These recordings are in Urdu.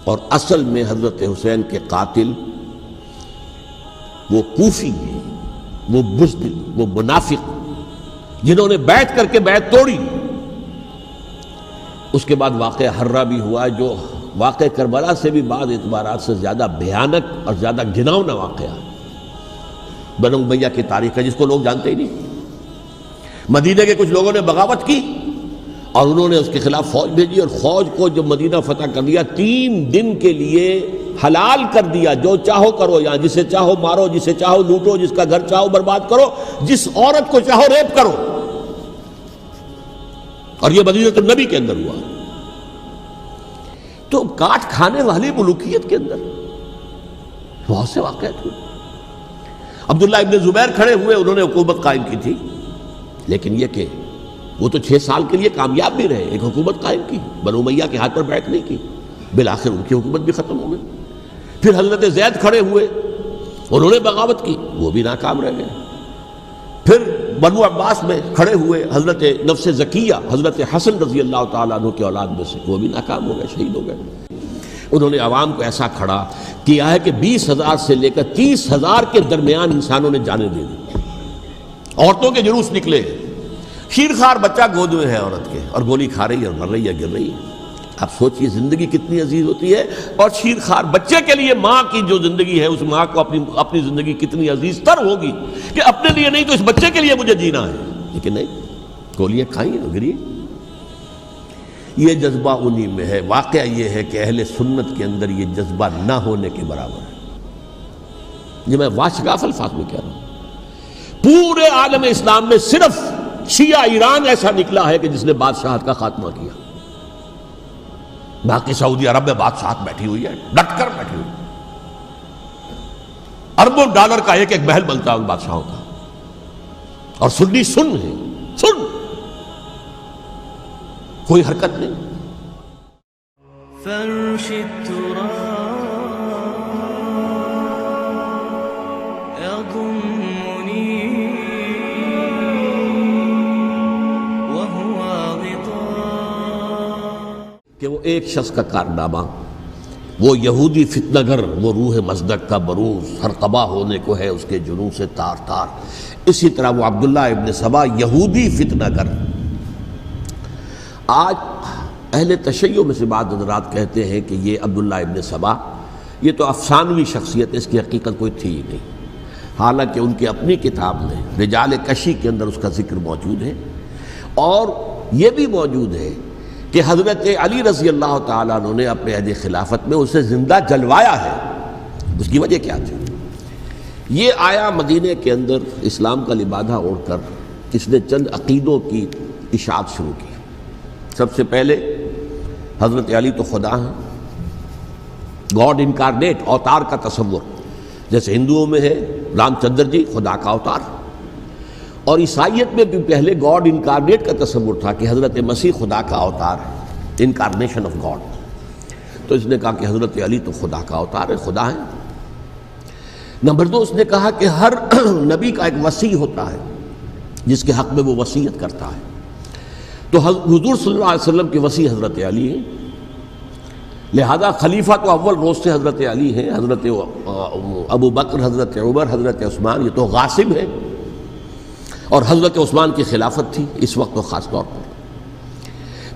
اور اصل میں حضرت حسین کے قاتل وہ کوفی ہیں، وہ بزدل، وہ منافق جنہوں نے بیعت کر کے بیعت توڑی۔ اس کے بعد واقعہ حرہ بھی ہوا جو واقعہ کربلا سے بھی بعض اعتبارات سے زیادہ بھیانک اور زیادہ گھناؤنا واقعہ بنو امیہ کی تاریخ ہے، جس کو لوگ جانتے ہی نہیں۔ مدینہ کے کچھ لوگوں نے بغاوت کی اور انہوں نے اس کے خلاف فوج بھیجی، اور فوج کو جب مدینہ فتح کر دیا 3 دن کے لیے حلال کر دیا، جو چاہو کرو، یہاں جسے چاہو مارو، جسے چاہو لوٹو، جس کا گھر چاہو برباد کرو، جس عورت کو چاہو ریپ کرو۔ اور یہ مدینہ النبی کے اندر ہوا۔ تو کاٹ کھانے والی ملوکیت کے اندر بہت سے واقعات ہوئے۔ عبداللہ ابن زبیر کھڑے ہوئے، انہوں نے حکومت قائم کی تھی، لیکن یہ کہ وہ تو 6 سال کے لیے کامیاب بھی رہے، ایک حکومت قائم کی، بنو امیہ کے ہاتھ پر بیعت نہیں کی، بالآخر ان کی حکومت بھی ختم ہو گئی۔ پھر حضرت زید کھڑے ہوئے، انہوں نے بغاوت کی، وہ بھی ناکام رہ گئے۔ پھر بنو عباس میں کھڑے ہوئے حضرت نفس زکیہ، حضرت حسن رضی اللہ تعالیٰ عنہ کے اولاد میں سے، وہ بھی ناکام ہو گئے، شہید ہو گئے۔ انہوں نے عوام کو ایسا کھڑا کیا ہے کہ 20,000 سے لے کر 30,000 کے درمیان انسانوں نے جانیں دے دی۔ عورتوں کے جلوس نکلے، شیرخوار بچہ گود میں ہے عورت کے، اور گولی کھا رہی ہے اور مر رہی ہے، گر رہی ہے۔ آپ سوچئے زندگی کتنی عزیز ہوتی ہے، اور شیرخوار بچے کے لیے ماں کی جو زندگی ہے، اس ماں کو اپنی زندگی کتنی عزیز تر ہوگی کہ اپنے لیے نہیں تو اس بچے کے لیے مجھے جینا ہے، لیکن نہیں، گولیاں کھائیں اور گری۔ یہ جذبہ انہی میں ہے۔ واقعہ یہ ہے کہ اہل سنت کے اندر یہ جذبہ نہ ہونے کے برابر ہے۔ یہ میں واشگاف الفاظ میں کہہ رہا ہوں۔ پورے عالم اسلام میں صرف شیعہ ایران ایسا نکلا ہے کہ جس نے بادشاہت کا خاتمہ کیا، باقی سعودی عرب میں بادشاہت بیٹھی ہوئی ہے، ڈٹ کر بیٹھی ہوئی۔ اربوں ڈالر کا ایک ایک محل بنتا ہے ان بادشاہوں کا، اور سنی سن ہے، سن، کوئی حرکت نہیں۔ فرش التراب يضمني وهو غطاء، کہ وہ ایک شخص کا کارنامہ، وہ یہودی فتنہ گر، وہ روح مصدق کا بروز، ہر تباہ ہونے کو ہے اس کے جنون سے تار تار۔ اسی طرح وہ عبداللہ ابن سبا یہودی فتنہ گر۔ آج اہل تشیع میں سے بعض حضرات کہتے ہیں کہ یہ عبداللہ ابن سبا یہ تو افسانوی شخصیت ہے، اس کی حقیقت کوئی تھی ہی نہیں، حالانکہ ان کی اپنی کتاب میں رجال کشی کے اندر اس کا ذکر موجود ہے، اور یہ بھی موجود ہے کہ حضرت علی رضی اللہ تعالیٰ عنہ نے اپنے عہد خلافت میں اسے زندہ جلوایا ہے۔ اس کی وجہ کیا تھی؟ یہ آیا مدینے کے اندر اسلام کا لبادہ اوڑھ کر، اس نے چند عقیدوں کی اشاعت شروع کی۔ سب سے پہلے حضرت علی تو خدا ہیں، گاڈ انکارنیٹ، اوتار کا تصور، جیسے ہندوؤں میں ہے رام چندر جی خدا کا اوتار، اور عیسائیت میں بھی پہلے گاڈ انکارنیٹ کا تصور تھا کہ حضرت مسیح خدا کا اوتار ہے، انکارنیشن آف گاڈ۔ تو اس نے کہا کہ حضرت علی تو خدا کا اوتار ہے، خدا ہے۔ نمبر 2، اس نے کہا کہ ہر نبی کا ایک وصی ہوتا ہے جس کے حق میں وہ وصیت کرتا ہے، تو حضور صلی اللہ علیہ وسلم کے وصی حضرت علی ہیں، لہذا خلیفہ تو اول روز سے حضرت علی ہیں، حضرت ابو بکر، حضرت عمر، حضرت عثمان، یہ تو غاصب ہیں، اور حضرت عثمان کی خلافت تھی اس وقت تو خاص طور پر۔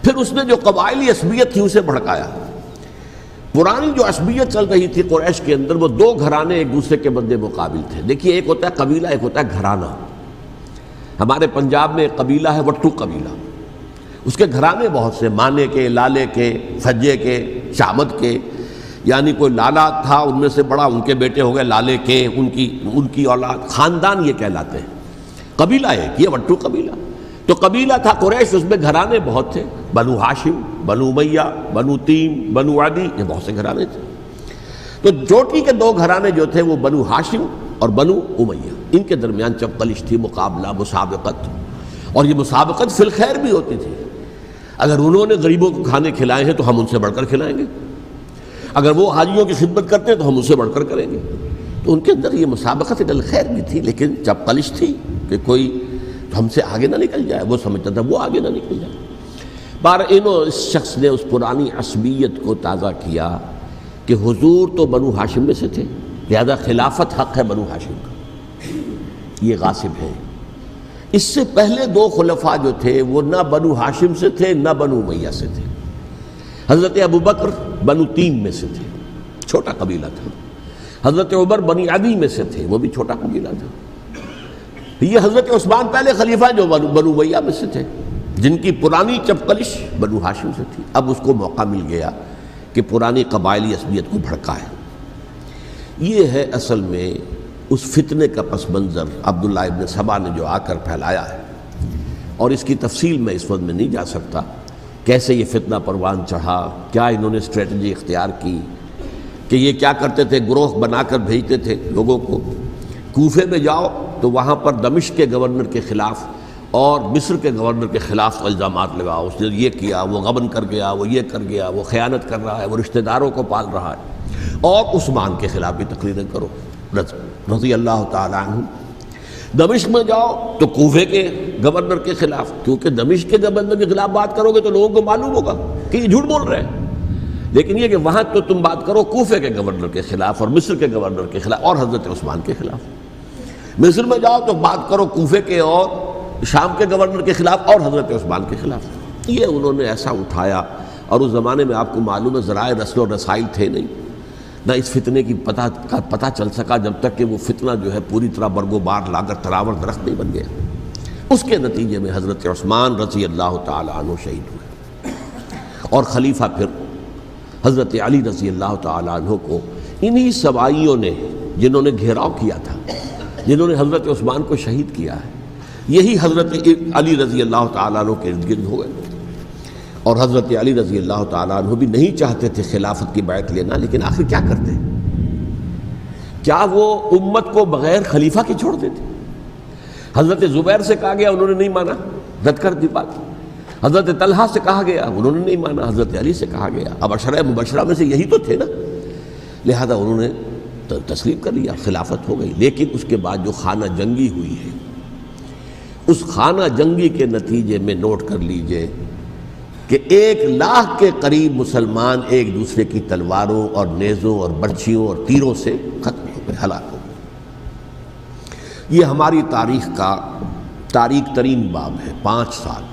پھر اس نے جو قبائلی عصبیت تھی اسے بھڑکایا۔ پرانی جو عصبیت چل رہی تھی قریش کے اندر، وہ 2 گھرانے ایک دوسرے کے مد مقابل تھے۔ دیکھیے، ایک ہوتا ہے قبیلہ، ایک ہوتا ہے گھرانہ۔ ہمارے پنجاب میں ایک قبیلہ ہے وٹو قبیلہ، اس کے گھرانے بہت سے، مانے کے، لالے کے، فجے کے، شامت کے، یعنی کوئی لالا تھا ان میں سے بڑا، ان کے بیٹے ہو گئے لالے کے، ان کی اولاد، خاندان یہ کہلاتے ہیں۔ قبیلہ ایک، یہ وٹو قبیلہ۔ تو قبیلہ تھا قریش، اس میں گھرانے بہت تھے، بنو ہاشم، بنو امیہ، بنو تیم، بنو عدی، یہ بہت سے گھرانے تھے۔ تو چوٹی کے 2 گھرانے جو تھے وہ بنو ہاشم اور بنو امیہ، ان کے درمیان چپقلش تھی، مقابلہ، مسابقت، اور یہ مسابقت فی الخیر بھی ہوتی تھی۔ اگر انہوں نے غریبوں کو کھانے کھلائے ہیں تو ہم ان سے بڑھ کر کھلائیں گے، اگر وہ حاجیوں کی خدمت کرتے ہیں تو ہم ان سے بڑھ کر کریں گے۔ تو ان کے اندر یہ مسابقت فی الخیر بھی تھی، لیکن چپقلش تھی کہ کوئی ہم سے آگے نہ نکل جائے، وہ سمجھتا تھا وہ آگے نہ نکل جائے۔ اس شخص نے اس پرانی عصبیت کو تازہ کیا کہ حضور تو بنو ہاشم میں سے تھے، لہذا خلافت حق ہے بنو ہاشم کا، یہ غاصب ہے۔ اس سے پہلے دو خلفاء جو تھے وہ نہ بنو ہاشم سے تھے نہ بنو امیہ سے تھے۔ حضرت ابوبکر بنو تیم میں سے تھے، چھوٹا قبیلہ تھا۔ حضرت عمر بنی عدی میں سے تھے، وہ بھی چھوٹا قبیلہ تھا۔ یہ حضرت عثمان پہلے خلیفہ جو بنو امیہ میں سے تھے، جن کی پرانی چپقلش بنو ہاشم سے تھی، اب اس کو موقع مل گیا کہ پرانی قبائلی عصبیت کو بھڑکائے۔ یہ ہے اصل میں اس فتنے کا پس منظر عبداللہ ابن سبا نے جو آ کر پھیلایا ہے، اور اس کی تفصیل میں اس وقت میں نہیں جا سکتا، کیسے یہ فتنہ پروان چڑھا، کیا انہوں نے اسٹریٹجی اختیار کی، کہ یہ کیا کرتے تھے، گروہ بنا کر بھیجتے تھے لوگوں کو، کوفے میں جاؤ تو وہاں پر دمشق کے گورنر کے خلاف اور مصر کے گورنر کے خلاف الزامات لگاؤ، اس نے یہ کیا، وہ غبن کر گیا، وہ یہ کر گیا، وہ خیانت کر رہا ہے، وہ رشتہ داروں کو پال رہا ہے، اور عثمان کے خلاف بھی تقریریں کرو رضی اللہ تعالیٰ عنہ۔ دمشق میں جاؤ تو کوفے کے گورنر کے خلاف، کیونکہ دمشق کے گورنر کے خلاف بات کرو گے تو لوگوں کو معلوم ہوگا کہ یہ جھوٹ بول رہے ہیں، لیکن یہ کہ وہاں تو تم بات کرو کوفے کے گورنر کے خلاف اور مصر کے گورنر کے خلاف اور حضرت عثمان کے خلاف۔ مصر میں جاؤ تو بات کرو کوفے کے اور شام کے گورنر کے خلاف اور حضرت عثمان کے خلاف۔ یہ انہوں نے ایسا اٹھایا، اور اس زمانے میں آپ کو معلوم ہے ذرائع رسل و رسائل تھے نہیں، نہ اس فتنے کی پتہ چل سکا جب تک کہ وہ فتنہ جو ہے پوری طرح برگ و بار لا کر تراور درخت نہیں بن گیا۔ اس کے نتیجے میں حضرت عثمان رضی اللہ تعالیٰ عنہ شہید ہوئے، اور خلیفہ پھر حضرت علی رضی اللہ تعالیٰ عنہ کو انہی سوائیوں نے، جنہوں نے گھیراؤ کیا تھا، جنہوں نے حضرت عثمان کو شہید کیا ہے، یہی حضرت علی رضی اللہ تعالیٰ عنہ کے ارد گرد ہو گئے۔ اور حضرت علی رضی اللہ تعالیٰ عنہ بھی نہیں چاہتے تھے خلافت کی بیعت لینا، لیکن آخر کیا کرتے؟ کیا وہ امت کو بغیر خلیفہ کے چھوڑ دیتے؟ حضرت زبیر سے کہا گیا، انہوں نے نہیں مانا، رد کر دی بات۔ حضرت طلحہ سے کہا گیا، انہوں نے نہیں مانا۔ حضرت علی سے کہا گیا، اب عشرہ مبشرہ میں سے یہی تو تھے نا، لہذا انہوں نے تسلیم کر لیا، خلافت ہو گئی۔ لیکن اس کے بعد جو خانہ جنگی ہوئی ہے، اس خانہ جنگی کے نتیجے میں نوٹ کر لیجئے کہ 1,00,000 کے قریب مسلمان ایک دوسرے کی تلواروں اور نیزوں اور برچھیوں اور تیروں سے ختم ہو گئے، ہلاک ہو گئے۔ یہ ہماری تاریخ کا تاریک ترین باب ہے۔ 5 سال،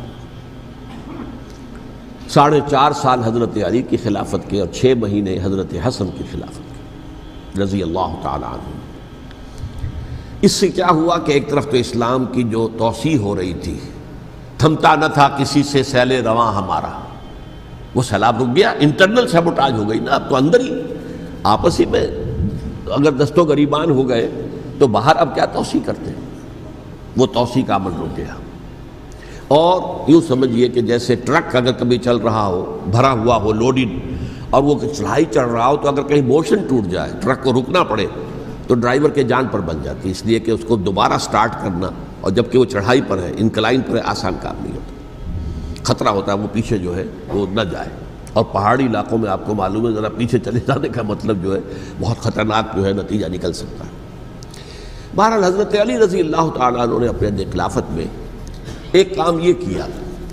4.5 سال حضرت علی کی خلافت کے، اور 6 مہینے حضرت حسن کی خلافت کے رضی اللہ تعالیٰ عنہ۔ اس سے کیا ہوا کہ ایک طرف تو اسلام کی جو توسیع ہو رہی تھی، تھمتا نہ تھا کسی سے سیل رواں ہمارا، وہ سیلاب رک گیا، انٹرنل سیبوٹاج ہو گئی نا، اب تو اندر ہی آپس ہی میں اگر دست و گریبان ہو گئے تو باہر اب کیا توسیع کرتے ہیں، وہ توسیع کا عمل رک گیا۔ اور یوں سمجھیے کہ جیسے ٹرک اگر کبھی چل رہا ہو، بھرا ہوا ہو، لوڈڈ، اور وہ چڑھائی چڑھ رہا ہو، تو اگر کہیں موشن ٹوٹ جائے، ٹرک کو رکنا پڑے، تو ڈرائیور کے جان پر بن جاتی، اس لیے کہ اس کو دوبارہ سٹارٹ کرنا، اور جبکہ وہ چڑھائی پر ہے، انکلائن پر ہے، آسان کام نہیں ہوتا، خطرہ ہوتا ہے وہ پیچھے جو ہے وہ نہ جائے۔ اور پہاڑی علاقوں میں آپ کو معلوم ہے ذرا پیچھے چلے جانے کا مطلب جو ہے بہت خطرناک جو ہے نتیجہ نکل سکتا ہے۔ بہرحال حضرت علی رضی اللہ تعالیٰ عنہ نے اپنے خلافت میں ایک کام یہ کیا،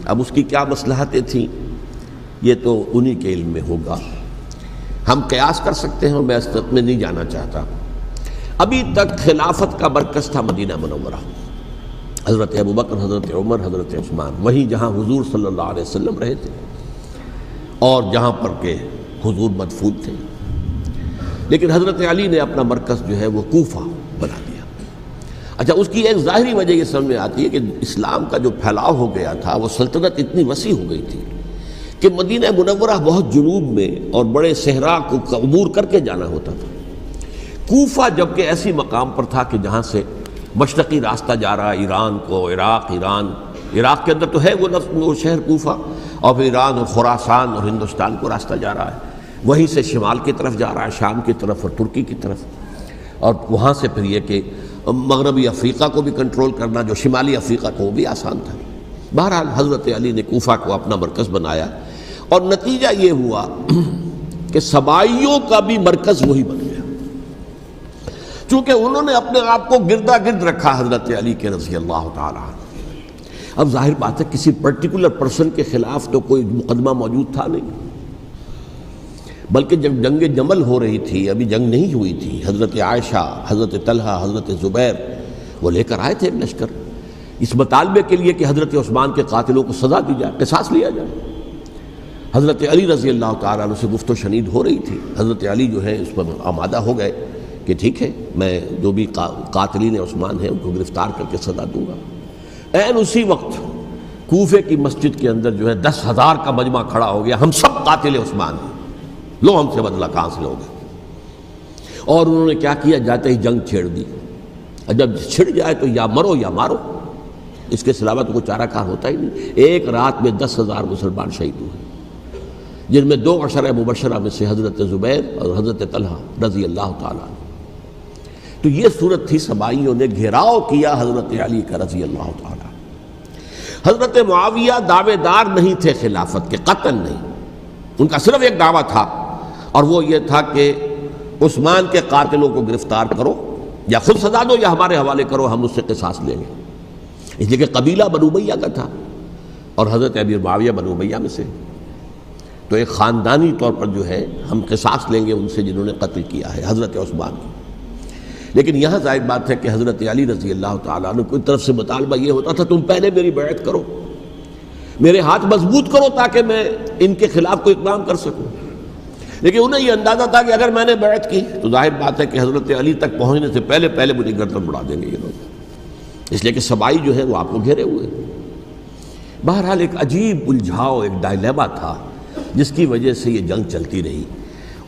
اب اس کی کیا مصلحتیں تھیں یہ تو انہی کے علم میں ہوگا، ہم قیاس کر سکتے ہیں، اور میں اس تک میں نہیں جانا چاہتا۔ ابھی تک خلافت کا مرکز تھا مدینہ منورہ، حضرت ابوبکر، حضرت عمر، حضرت عثمان، وہیں جہاں حضور صلی اللہ علیہ وسلم رہے تھے اور جہاں پر کہ حضور مدفون تھے۔ لیکن حضرت علی نے اپنا مرکز جو ہے وہ کوفہ بنا دیا۔ اچھا، اس کی ایک ظاہری وجہ یہ سمجھ میں آتی ہے کہ اسلام کا جو پھیلاؤ ہو گیا تھا، وہ سلطنت اتنی وسیع ہو گئی تھی کہ مدینہ منورہ بہت جنوب میں اور بڑے صحرا کو عبور کر کے جانا ہوتا تھا۔ کوفہ جبکہ ایسی مقام پر تھا کہ جہاں سے مشرقی راستہ جا رہا ہے ایران کو، عراق کے اندر تو ہے وہ شہر کوفہ، اور پھر ایران اور خراسان اور ہندوستان کو راستہ جا رہا ہے، وہیں سے شمال کی طرف جا رہا ہے، شام کی طرف اور ترکی کی طرف، اور وہاں سے پھر یہ کہ مغربی افریقہ کو بھی کنٹرول کرنا، جو شمالی افریقہ کو وہ بھی آسان تھا۔ بہرحال حضرت علی نے کوفہ کو اپنا مرکز بنایا، اور نتیجہ یہ ہوا کہ سبائیوں کا بھی مرکز وہی بن گیا، چونکہ انہوں نے اپنے آپ کو گردا گرد رکھا حضرت علی کے رضی اللہ تعالیٰ عنہ۔ اب ظاہر بات ہے کسی پرٹیکولر پرسن کے خلاف تو کوئی مقدمہ موجود تھا نہیں، بلکہ جب جنگ جمل ہو رہی تھی، ابھی جنگ نہیں ہوئی تھی، حضرت عائشہ، حضرت طلحہ، حضرت زبیر وہ لے کر آئے تھے ایک لشکر اس مطالبے کے لیے کہ حضرت عثمان کے قاتلوں کو سزا دی جائے، قصاص لیا جائے۔ حضرت علی رضی اللہ تعالیٰ عنہ سے گفت و شنید ہو رہی تھی، حضرت علی جو ہے اس پر آمادہ ہو گئے کہ ٹھیک ہے، میں جو بھی قاتلین عثمان ہیں ان کو گرفتار کر کے سزا دوں گا۔ عین اسی وقت کوفے کی مسجد کے اندر جو ہے 10,000 کا مجمع کھڑا ہو گیا، ہم سب قاتل عثمان ہیں، لو ہم سے بدلہ کہاں سے لوگے۔ اور انہوں نے کیا کیا، جاتے ہی جنگ چھیڑ دی۔ جب چھڑ جائے تو یا مرو یا مارو، اس کے سلاوت کوئی چارہ کار ہوتا ہی نہیں۔ ایک رات میں 10,000 مسلمان شہید ہوئے، جن میں 2 عشرہ مبشرہ میں سے حضرت زبیر اور حضرت طلحہ رضی اللہ تعالیٰ عنہ۔ تو یہ صورت تھی، سبائیوں نے گھیراؤ کیا حضرت علی کا رضی اللہ تعالیٰ۔ حضرت معاویہ دعوے دار نہیں تھے خلافت کے، قطعاً نہیں، ان کا صرف ایک دعویٰ تھا، اور وہ یہ تھا کہ عثمان کے قاتلوں کو گرفتار کرو، یا خود سزا دو یا ہمارے حوالے کرو، ہم اس سے قصاص لیں گے۔ اس لیے کہ قبیلہ بنو امیہ کا تھا اور حضرت امیر معاویہ بنو امیہ میں سے، تو ایک خاندانی طور پر جو ہے ہم قصاص لیں گے ان سے جنہوں نے قتل کیا ہے حضرت عثمان کو۔ لیکن یہاں ظاہر بات ہے کہ حضرت علی رضی اللہ تعالیٰ عنہ کی طرف سے مطالبہ یہ ہوتا تھا، تم پہلے میری بیعت کرو، میرے ہاتھ مضبوط کرو تاکہ میں ان کے خلاف کوئی اقدام کر سکوں۔ لیکن انہیں یہ اندازہ تھا کہ اگر میں نے بیعت کی تو ظاہر بات ہے کہ حضرت علی تک پہنچنے سے پہلے مجھے گردن بڑھا دیں گے یہ لوگ، اس لیے کہ سبائی جو ہے وہ آپ کو گھیرے ہوئے۔ بہرحال ایک عجیب الجھاؤ، ایک ڈائلیما تھا جس کی وجہ سے یہ جنگ چلتی رہی،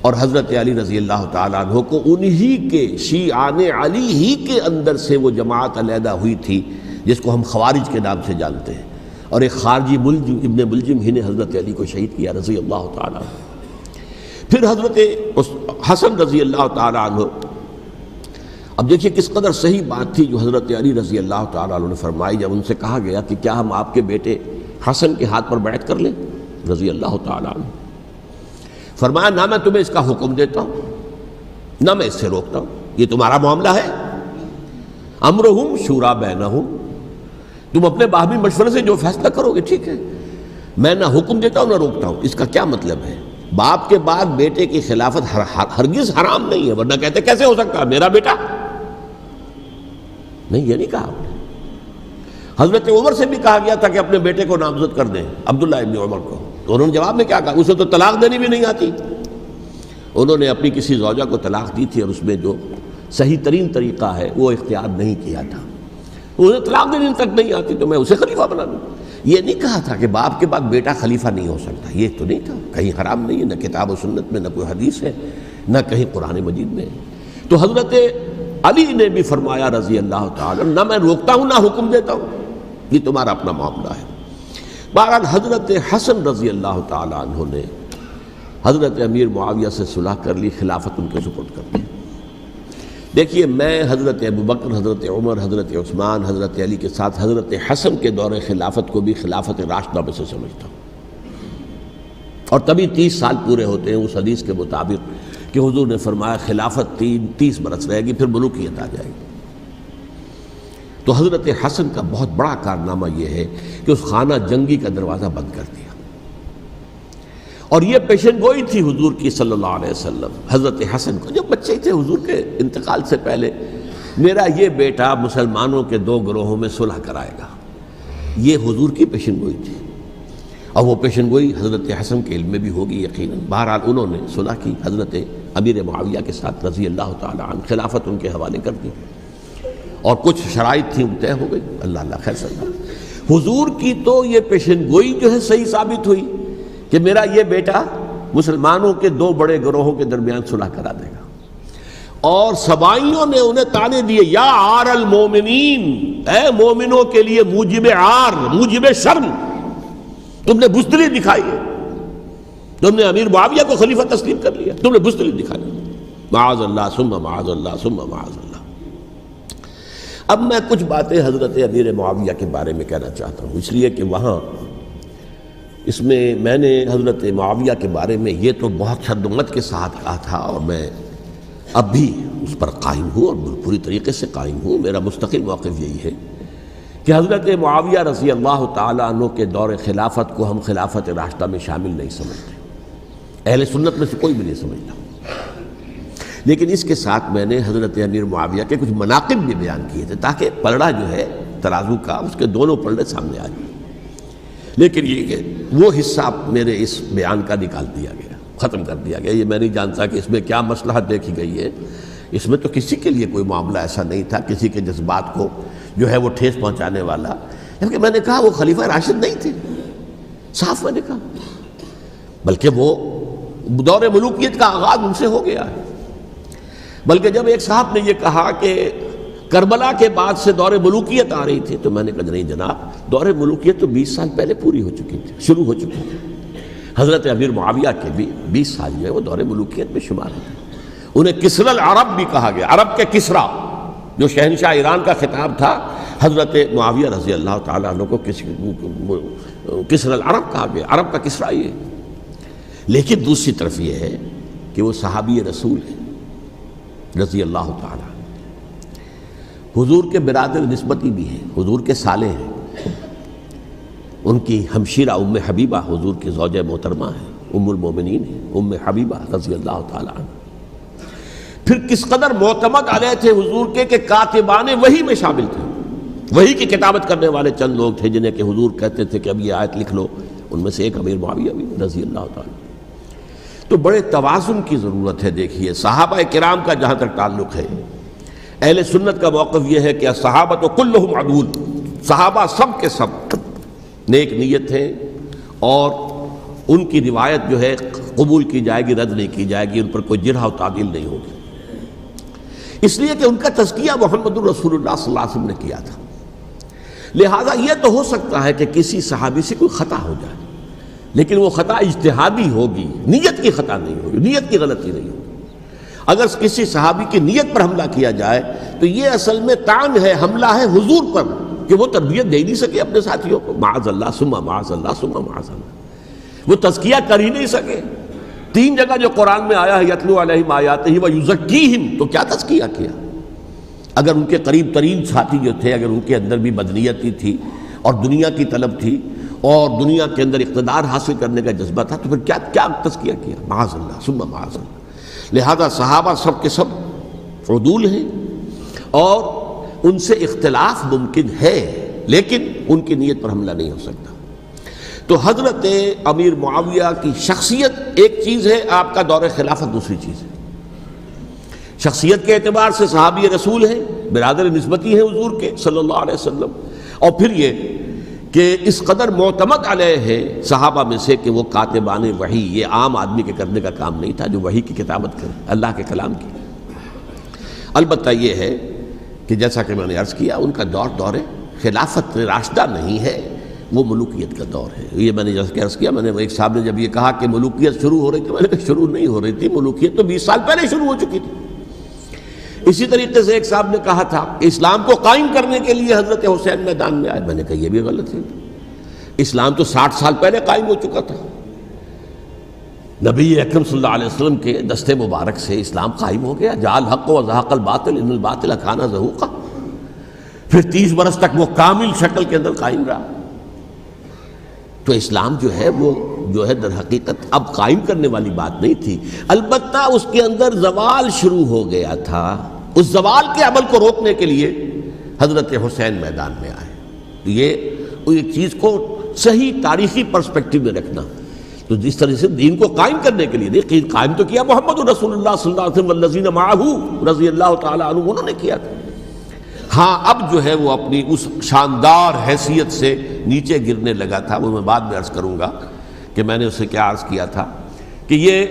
اور حضرت علی رضی اللہ تعالیٰ عنہ کو انہی کے شیعان علی ہی کے اندر سے وہ جماعت علیحدہ ہوئی تھی جس کو ہم خوارج کے نام سے جانتے ہیں، اور ایک خارجی ملجم ابن ملجم ہی نے حضرت علی کو شہید کیا رضی اللہ تعالیٰ عنہ۔ پھر حضرت حسن رضی اللہ تعالیٰ عنہ، اب دیکھیے کس قدر صحیح بات تھی جو حضرت علی رضی اللہ تعالیٰ عنہ نے فرمائی جب ان سے کہا گیا کہ کیا ہم آپ کے بیٹے حسن کے ہاتھ پر بیعت کر لیں رضی اللہ تعالیٰ عنہ۔ فرمایا نہ میں تمہیں اس کا حکم دیتا ہوں نہ میں اس سے روکتا ہوں، یہ تمہارا معاملہ ہے، امرہم شورا بینہم، تم اپنے باہمی مشورے سے جو فیصلہ کرو گے ٹھیک ہے، میں نہ حکم دیتا ہوں نہ روکتا ہوں۔ اس کا کیا مطلب ہے؟ باپ کے بعد بیٹے کی خلافت ہرگز حرام نہیں ہے، ورنہ کہتے کیسے ہو سکتا ہے میرا بیٹا؟ نہیں، یہ نہیں کہا آپ نے۔ حضرت عمر سے بھی کہا گیا تھا کہ اپنے بیٹے کو نامزد کر دیں، عبداللہ ابن عمر کو، تو انہوں نے جواب میں کیا کہا؟ اسے تو طلاق دینی بھی نہیں آتی۔ انہوں نے اپنی کسی زوجہ کو طلاق دی تھی اور اس میں جو صحیح ترین طریقہ ہے وہ اختیار نہیں کیا تھا، انہیں طلاق دینی تک نہیں آتی تو میں اسے خلیفہ بنا دوں۔ یہ نہیں کہا تھا کہ باپ کے بعد بیٹا خلیفہ نہیں ہو سکتا، یہ تو نہیں تھا، کہیں حرام نہیں ہے، نہ کتاب و سنت میں، نہ کوئی حدیث ہے، نہ کہیں قرآن مجید میں۔ تو حضرت علی نے بھی فرمایا رضی اللہ تعالیٰ، نہ میں روکتا ہوں نہ حکم دیتا ہوں، یہ تمہارا اپنا معاملہ ہے۔ بہرحال حضرت حسن رضی اللہ تعالیٰ عنہ نے حضرت امیر معاویہ سے صلح کر لی، خلافت ان کے سپرد کر دی۔ دیکھیے میں حضرت ابوبکر، حضرت عمر، حضرت عثمان، حضرت علی کے ساتھ حضرت حسن کے دور خلافت کو بھی خلافت راشدہ میں سے سمجھتا ہوں، اور تبھی 30 سال پورے ہوتے ہیں اس حدیث کے مطابق کہ حضور نے فرمایا خلافت 30 برس رہے گی پھر ملوکیت آ جائے گی۔ تو حضرت حسن کا بہت بڑا کارنامہ یہ ہے کہ اس خانہ جنگی کا دروازہ بند کر دیا، اور یہ پیشن گوئی تھی حضور کی صلی اللہ علیہ وسلم حضرت حسن کو، جب بچے تھے حضور کے انتقال سے پہلے، میرا یہ بیٹا مسلمانوں کے 2 گروہوں میں صلح کرائے گا، یہ حضور کی پیشن گوئی تھی، اور وہ پیشن گوئی حضرت حسن کے علم میں بھی ہوگی یقیناً۔ بہرحال انہوں نے صلح کی حضرت امیر معاویہ کے ساتھ رضی اللہ تعالیٰ عنہ، خلافت ان کے حوالے کر دی، اور کچھ شرائط تھیں طے ہو گئی، اللہ خیر صلی اللہ۔ حضور کی تو یہ پیشن گوئی جو ہے صحیح ثابت ہوئی کہ میرا یہ بیٹا مسلمانوں کے 2 بڑے گروہوں کے درمیان صلح کرا دے گا، اور سبائیوں نے انہیں طعنے دیے، یا عار المومنین، اے مومنوں کے لیے موجب عار، موجب شرم، تم نے بزدلی دکھائی ہے، تم نے امیر معاویہ کو خلیفہ تسلیم کر لیا، تم نے بزدلی دکھائی، معاذ اللہ ثم معاذ اللہ ثم معاذ اللہ۔ اب میں کچھ باتیں حضرت امیر معاویہ کے بارے میں کہنا چاہتا ہوں، اس لیے کہ وہاں اس میں میں نے حضرت معاویہ کے بارے میں یہ تو بہت شدت کے ساتھ کہا تھا، اور میں اب بھی اس پر قائم ہوں اور پوری طریقے سے قائم ہوں۔ میرا مستقل موقف یہی ہے کہ حضرت معاویہ رضی اللہ تعالیٰ عنہ کے دور خلافت کو ہم خلافت راشدہ میں شامل نہیں سمجھتے، اہل سنت میں سے کوئی بھی نہیں سمجھتا. لیکن اس کے ساتھ میں نے حضرت امیر معاویہ کے کچھ مناقب بھی بیان کیے تھے تاکہ پلڑا جو ہے ترازو کا اس کے دونوں پلڑے سامنے آ جائیں. لیکن یہ کہ وہ حصہ میرے اس بیان کا نکال دیا گیا، ختم کر دیا گیا. یہ میں نہیں جانتا کہ اس میں کیا مصلحت دیکھی گئی ہے. اس میں تو کسی کے لیے کوئی معاملہ ایسا نہیں تھا کسی کے جذبات کو جو ہے وہ ٹھیس پہنچانے والا. کیونکہ میں نے کہا وہ خلیفہ راشد نہیں تھے، صاف میں نے کہا، بلکہ وہ دور ملوکیت کا آغاز ان سے ہو گیا ہے. بلکہ جب ایک صاحب نے یہ کہا کہ کربلا کے بعد سے دور ملوکیت آ رہی تھی تو میں نے کہا نہیں جناب، دور ملوکیت تو 20 سال پہلے پوری ہو چکی تھی، شروع ہو چکی تھی. حضرت امیر معاویہ کے بھی 20 سال جو ہے وہ دور ملوکیت میں شمار ہیں. انہیں کسری العرب بھی کہا گیا، عرب کے کسریٰ جو شہنشاہ ایران کا خطاب تھا، حضرت معاویہ رضی اللہ تعالیٰ عنہ کو کسری العرب کہا گیا، عرب کا کسریٰ یہ. لیکن دوسری طرف یہ ہے کہ وہ صحابی رسول ہیں رضی اللہ تعالیٰ، حضور کے برادر نسبتی بھی ہیں، حضور کے سالے ہیں. ان کی ہمشیرہ ام حبیبہ حضور کی زوجہ محترمہ ہیں، ام المومنین ہیں ام حبیبہ رضی اللہ تعالیٰ عنہ. پھر کس قدر معتمد علیہ تھے حضور کے کہ کاتبان وحی میں شامل تھے. وحی کی کتابت کرنے والے چند لوگ تھے جنہیں کہ حضور کہتے تھے کہ اب یہ آیت لکھ لو. ان میں سے ایک امیر معاویہ بھی رضی اللہ تعالیٰ. تو بڑے توازن کی ضرورت ہے. دیکھیے صحابہ کرام کا جہاں تک تعلق ہے، اہل سنت کا موقف یہ ہے کہ صحابہ کلہم عدول، صحابہ سب کے سب نیک نیت ہیں اور ان کی روایت جو ہے قبول کی جائے گی، رد نہیں کی جائے گی، ان پر کوئی جرح و تعدیل نہیں ہوگی. اس لیے کہ ان کا تزکیہ محمد الرسول اللہ صلی اللہ علیہ وسلم نے کیا تھا. لہٰذا یہ تو ہو سکتا ہے کہ کسی صحابی سے کوئی خطا ہو جائے، لیکن وہ خطا اجتہادی ہوگی، نیت کی خطا نہیں ہوگی، نیت کی غلطی نہیں ہوگی. اگر کسی صحابی کی نیت پر حملہ کیا جائے تو یہ اصل میں طعن ہے، حملہ ہے حضور پر کہ وہ تربیت دے نہیں سکے اپنے ساتھیوں کو. معاذ اللہ ثم معاذ اللہ ثم معاذ اللہ، وہ تزکیہ کر ہی نہیں سکے. 3 جگہ جو قرآن میں آیا ہے یتلو علیہم آیاتہ ویزکیہم، تو کیا تزکیہ کیا؟ اگر ان کے قریب ترین ساتھی جو تھے اگر ان کے اندر بھی بدنیتی تھی اور دنیا کی طلب تھی اور دنیا کے اندر اقتدار حاصل کرنے کا جذبہ تھا تو پھر کیا تزکیہ کیا؟ معاذ اللہ ثم معاذ اللہ. لہذا صحابہ سب کے سب عدول ہیں اور ان سے اختلاف ممکن ہے لیکن ان کی نیت پر حملہ نہیں ہو سکتا. تو حضرت امیر معاویہ کی شخصیت ایک چیز ہے، آپ کا دور خلافت دوسری چیز ہے. شخصیت کے اعتبار سے صحابی رسول ہیں، برادر نسبتی ہیں حضور کے صلی اللہ علیہ وسلم، اور پھر یہ کہ اس قدر معتمد علیہ ہے صحابہ میں سے کہ وہ کاتبان وحی، یہ عام آدمی کے کرنے کا کام نہیں تھا جو وحی کی کتابت کرے، اللہ کے کلام کی. البتہ یہ ہے کہ جیسا کہ میں نے عرض کیا ان کا دور خلافت راشدہ نہیں ہے، وہ ملوکیت کا دور ہے. یہ میں نے جیسا کہ عرض کیا، میں نے ایک صاحب نے جب یہ کہا کہ ملوکیت شروع ہو رہی تھی، میں نے کہا شروع نہیں ہو رہی تھی، ملوکیت تو 20 سال پہلے شروع ہو چکی تھی. اسی طریقے سے ایک صاحب نے کہا تھا کہ اسلام کو قائم کرنے کے لیے حضرت حسین میدان میں آئے. میں نے کہا یہ بھی غلط ہے، اسلام تو 60 سال پہلے قائم ہو چکا تھا. نبی اکرم صلی اللہ علیہ وسلم کے دستے مبارک سے اسلام قائم ہو گیا. جاء الحق وزهق الباطل ان الباطل کان زهوقا. پھر 30 برس تک وہ کامل شکل کے اندر قائم رہا. تو اسلام جو ہے وہ جو ہے در حقیقت اب قائم کرنے والی بات نہیں تھی. البتہ اس کے اندر زوال شروع ہو گیا تھا. اس زوال کے عمل کو روکنے کے لیے حضرت حسین میدان میں آئے. یہ ایک چیز کو صحیح تاریخی پرسپیکٹو میں رکھنا. تو جس طرح سے دین کو قائم کرنے کے لیے دیکھیں قائم تو کیا محمد رسول اللہ صلی اللہ علیہ وسلم والذین معہ رضی اللہ تعالیٰ عنہ، انہوں نے کیا تھا. ہاں اب جو ہے وہ اپنی اس شاندار حیثیت سے نیچے گرنے لگا تھا. وہ میں بعد میں عرض کروں گا کہ میں نے اسے کیا عرض کیا تھا کہ یہ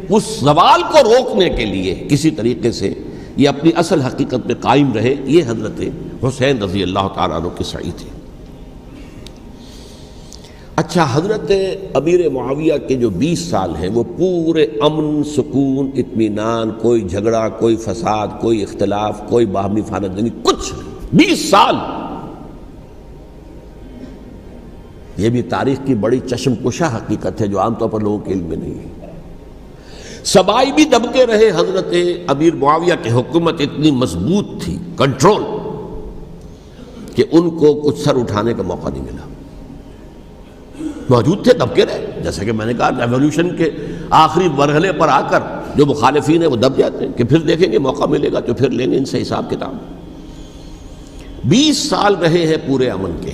اس زوال کو روکنے کے لیے کسی طریقے سے یہ اپنی اصل حقیقت میں قائم رہے. یہ حضرت حسین رضی اللہ تعالیٰ عنہ کی سعی تھی. اچھا، حضرت امیر معاویہ کے جو 20 سال ہیں وہ پورے امن، سکون، اطمینان، کوئی جھگڑا، کوئی فساد، کوئی اختلاف، کوئی باہمی فانت نہیں، کچھ نہیں. 20 سال. یہ بھی تاریخ کی بڑی چشم کشا حقیقت ہے جو عام طور پر لوگوں کے علم میں نہیں ہے. سبائی بھی دبکے رہے. حضرت امیر معاویہ کی حکومت اتنی مضبوط تھی، کنٹرول، کہ ان کو کچھ سر اٹھانے کا موقع نہیں ملا. موجود تھے، دبکے رہے. جیسا کہ میں نے کہا ریولوشن کے آخری مرحلے پر آ کر جو مخالفین ہیں وہ دب جاتے ہیں کہ پھر دیکھیں گے موقع ملے گا تو پھر لیں گے ان سے حساب کتاب۔ 20 سال رہے ہیں پورے امن کے،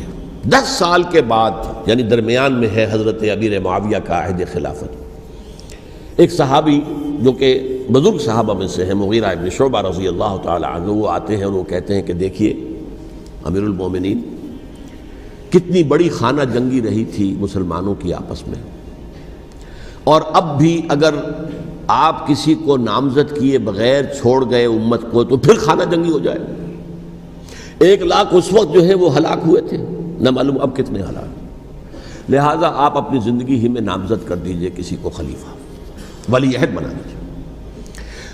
10 سال کے بعد یعنی درمیان میں ہے حضرت امیر معاویہ کا عہد خلافت۔ ایک صحابی جو کہ بزرگ صحابہ میں سے ہیں، مغیرہ ابن شعبہ رضی اللہ تعالی عنہ، وہ آتے ہیں اور وہ کہتے ہیں کہ دیکھیے امیر المومنین، کتنی بڑی خانہ جنگی رہی تھی مسلمانوں کی آپس میں، اور اب بھی اگر آپ کسی کو نامزد کیے بغیر چھوڑ گئے امت کو تو پھر خانہ جنگی ہو جائے۔ 1 لاکھ اس وقت جو ہے وہ ہلاک ہوئے تھے، نہ معلوم اب کتنے ہلاک۔ لہٰذا آپ اپنی زندگی ہی میں نامزد کر دیجئے کسی کو خلیفہ، ولی عہد بنا دیجئے۔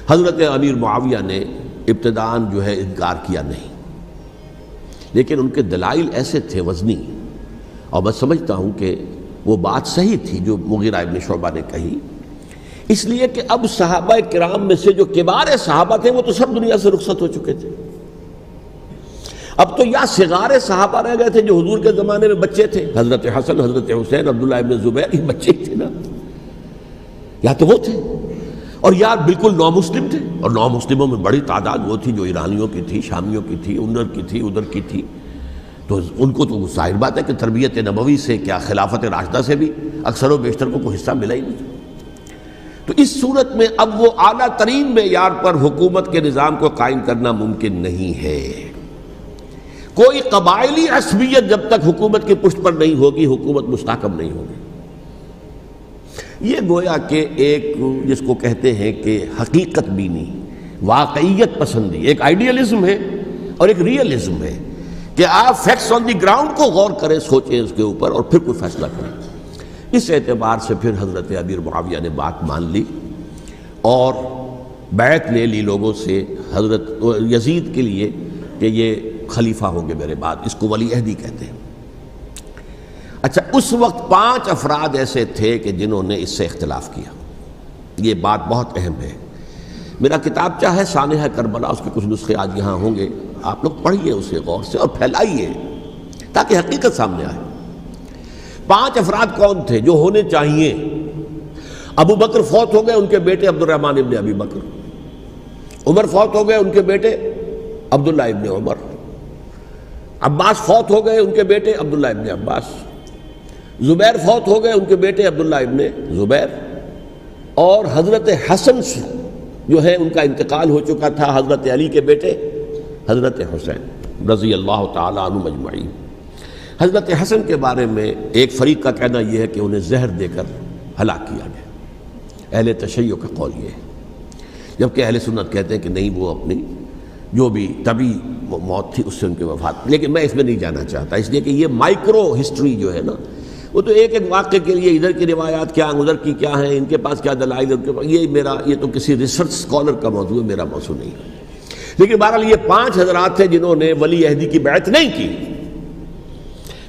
حضرت امیر معاویہ نے ابتداءً جو ہے انکار کیا نہیں، لیکن ان کے دلائل ایسے تھے وزنی، اور میں سمجھتا ہوں کہ وہ بات صحیح تھی جو مغیرہ ابن شعبہ نے کہی، اس لیے کہ اب صحابہ کرام میں سے جو کبار صحابہ تھے وہ تو سب دنیا سے رخصت ہو چکے تھے۔ اب تو یا صغار صحابہ رہ گئے تھے جو حضور کے زمانے میں بچے تھے، حضرت حسن، حضرت حسین، عبداللہ ابن زبیر، یہ بچے ہی تھے نا، یا تو وہ تھے، اور یا بالکل نو مسلم تھے، اور نو مسلموں میں بڑی تعداد وہ تھی جو ایرانیوں کی تھی، شامیوں کی تھی، ادھر کی تھی، ادھر کی تھی، تو ان کو تو ظاہر بات ہے کہ تربیت نبوی سے کیا خلافت راشدہ سے بھی اکثر و بیشتر کو کوئی حصہ ملا ہی نہیں۔ تو اس صورت میں اب وہ اعلیٰ ترین معیار پر حکومت کے نظام کو قائم کرنا ممکن نہیں ہے۔ کوئی قبائلی عصبیت جب تک حکومت کی پشت پر نہیں ہوگی، حکومت مستحکم نہیں ہوگی۔ یہ گویا کہ ایک جس کو کہتے ہیں کہ حقیقت بینی، واقعیت پسندی، ایک آئیڈیلزم ہے اور ایک ریئلزم ہے کہ آپ فیکٹس آن دی گراؤنڈ کو غور کریں، سوچیں اس کے اوپر اور پھر کوئی فیصلہ کریں۔ اس اعتبار سے پھر حضرت امیر معاویہ نے بات مان لی اور بیعت لے لی لوگوں سے حضرت یزید کے لیے کہ یہ خلیفہ ہوں گے میرے بعد، اس کو ولی عہدی کہتے ہیں۔ اچھا، اس وقت 5 افراد ایسے تھے کہ جنہوں نے اس سے اختلاف کیا، یہ بات بہت اہم ہے۔ میرا کتابچہ ہے سانحہ کربلا، اس کے کچھ نسخے آج یہاں ہوں گے، آپ لوگ پڑھیے اسے غور سے اور پھیلائیے تاکہ حقیقت سامنے آئے۔ 5 افراد کون تھے جو ہونے چاہیے؟ ابو بکر فوت ہو گئے، ان کے بیٹے عبد الرحمن ابن ابی بکر۔ عمر فوت ہو گئے، ان کے بیٹے عبداللہ ابن عمر۔ عباس فوت ہو گئے، ان کے بیٹے عبداللہ ابن عباس۔ زبیر فوت ہو گئے، ان کے بیٹے عبداللہ ابن زبیر۔ اور حضرت حسن جو ہے ان کا انتقال ہو چکا تھا، حضرت علی کے بیٹے حضرت حسین رضی اللہ تعالی عنہ مجمعین۔ حضرت حسن کے بارے میں ایک فریق کا کہنا یہ ہے کہ انہیں زہر دے کر ہلاک کیا گیا، اہل تشیع کا قول یہ ہے، جبکہ اہل سنت کہتے ہیں کہ نہیں، وہ اپنی جو بھی طبی موت تھی اس سے ان کی وفات۔ لیکن میں اس میں نہیں جانا چاہتا، اس لیے کہ یہ مائکرو ہسٹری جو ہے نا، وہ تو ایک ایک واقعے کے لیے ادھر کی روایات کیا، ادھر کی کیا ہیں، ان کے پاس کیا دلائل، ان کے پاس یہ تو کسی ریسرچ اسکالر کا موضوع ہے، میرا موضوع نہیں ہے۔ لیکن بہرحال یہ 5 حضرات تھے جنہوں نے ولی عہدی کی بیعت نہیں کی،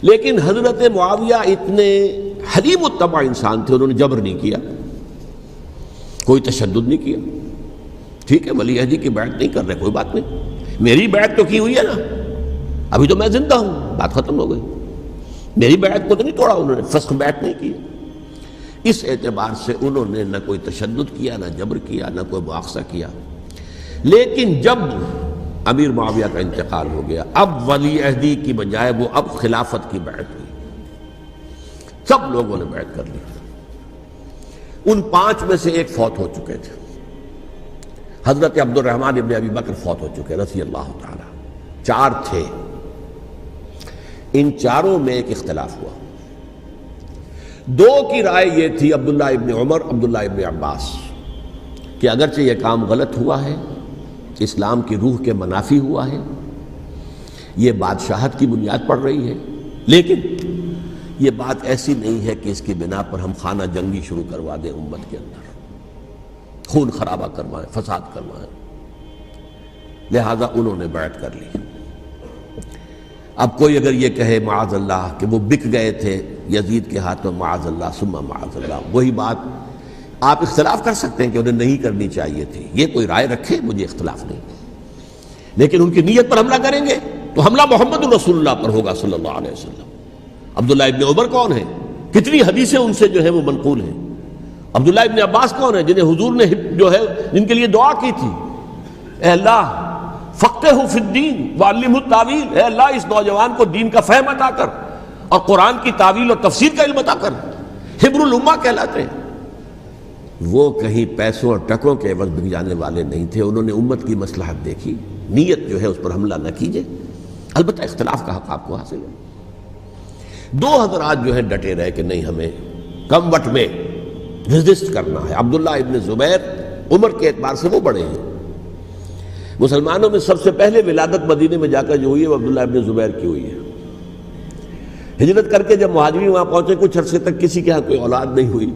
لیکن حضرت معاویہ اتنے حلیم الطبع انسان تھے، انہوں نے جبر نہیں کیا، کوئی تشدد نہیں کیا۔ ٹھیک ہے، ولی عہدی کی بیعت نہیں کر رہے، کوئی بات نہیں، میری بیعت تو کی ہوئی ہے نا، ابھی تو میں زندہ ہوں، بات ختم ہو گئی، میری بیعت کو تو نہیں توڑا انہوں نے، فسخ بیعت نہیں کی۔ اس اعتبار سے انہوں نے نہ کوئی تشدد کیا، نہ جبر کیا، نہ کوئی مواخذہ کیا۔ لیکن جب امیر معاویہ کا انتقال ہو گیا، اب ولی عہدی کی بجائے وہ اب خلافت کی بیعت ہوئی، سب لوگوں نے بیعت کر لی۔ ان 5 میں سے ایک فوت ہو چکے تھے، حضرت عبد الرحمن ابن ابی بکر فوت ہو چکے رضی اللہ تعالی۔ 4 تھے، ان 4 میں ایک اختلاف ہوا۔ 2 کی رائے یہ تھی، عبداللہ ابن عمر، عبداللہ ابن عباس، کہ اگرچہ یہ کام غلط ہوا ہے، اسلام کی روح کے منافی ہوا ہے، یہ بادشاہت کی بنیاد پڑ رہی ہے، لیکن یہ بات ایسی نہیں ہے کہ اس کی بنا پر ہم خانہ جنگی شروع کروا دیں، امت کے اندر خون خرابہ کروائیں، فساد کروائیں۔ لہذا انہوں نے بیعت کر لی۔ اب کوئی اگر یہ کہے معاذ اللہ کہ وہ بک گئے تھے یزید کے ہاتھ میں، معاذ اللہ ثم معاذ اللہ، وہی بات آپ اختلاف کر سکتے ہیں کہ انہیں نہیں کرنی چاہیے تھی، یہ کوئی رائے رکھے، مجھے اختلاف نہیں، لیکن ان کی نیت پر حملہ کریں گے تو حملہ محمد الرسول اللہ پر ہوگا صلی اللہ علیہ وسلم۔ عبداللہ ابن عمر کون ہیں؟ کتنی حدیثیں ان سے جو ہے وہ منقول ہیں، عبداللہ ابن عباس کون ہیں؟ جنہیں حضور نے جو ہے جن کے لیے دعا کی تھی، اے اللہ فقہہ فی الدین وعلمہ التاویل، اے اللہ اس نوجوان کو دین کا فہم عطا کر اور قرآن کی تاویل اور تفسیر کا علم عطا کر، حبر الامہ کہلاتے ہیں۔ وہ کہیں پیسوں اور ٹکوں کے عوض بک جانے والے نہیں تھے، انہوں نے امت کی مصلحت دیکھی، نیت جو ہے اس پر حملہ نہ کیجیے، البتہ اختلاف کا حق آپ کو حاصل ہے۔ دو حضرات جو ہے ڈٹے رہے کہ نہیں، ہمیں کم وٹ میں ریزسٹ کرنا ہے۔ عبداللہ ابن زبیر عمر کے اعتبار سے وہ بڑے ہیں، مسلمانوں میں سب سے پہلے ولادت مدینے میں جا کر جو ہوئی ہے وہ عبداللہ ابن زبیر کی ہوئی ہے۔ ہجرت کر کے جب مہاجرین وہاں پہنچے، کچھ عرصے تک کسی کے ہاں کوئی اولاد نہیں ہوئی،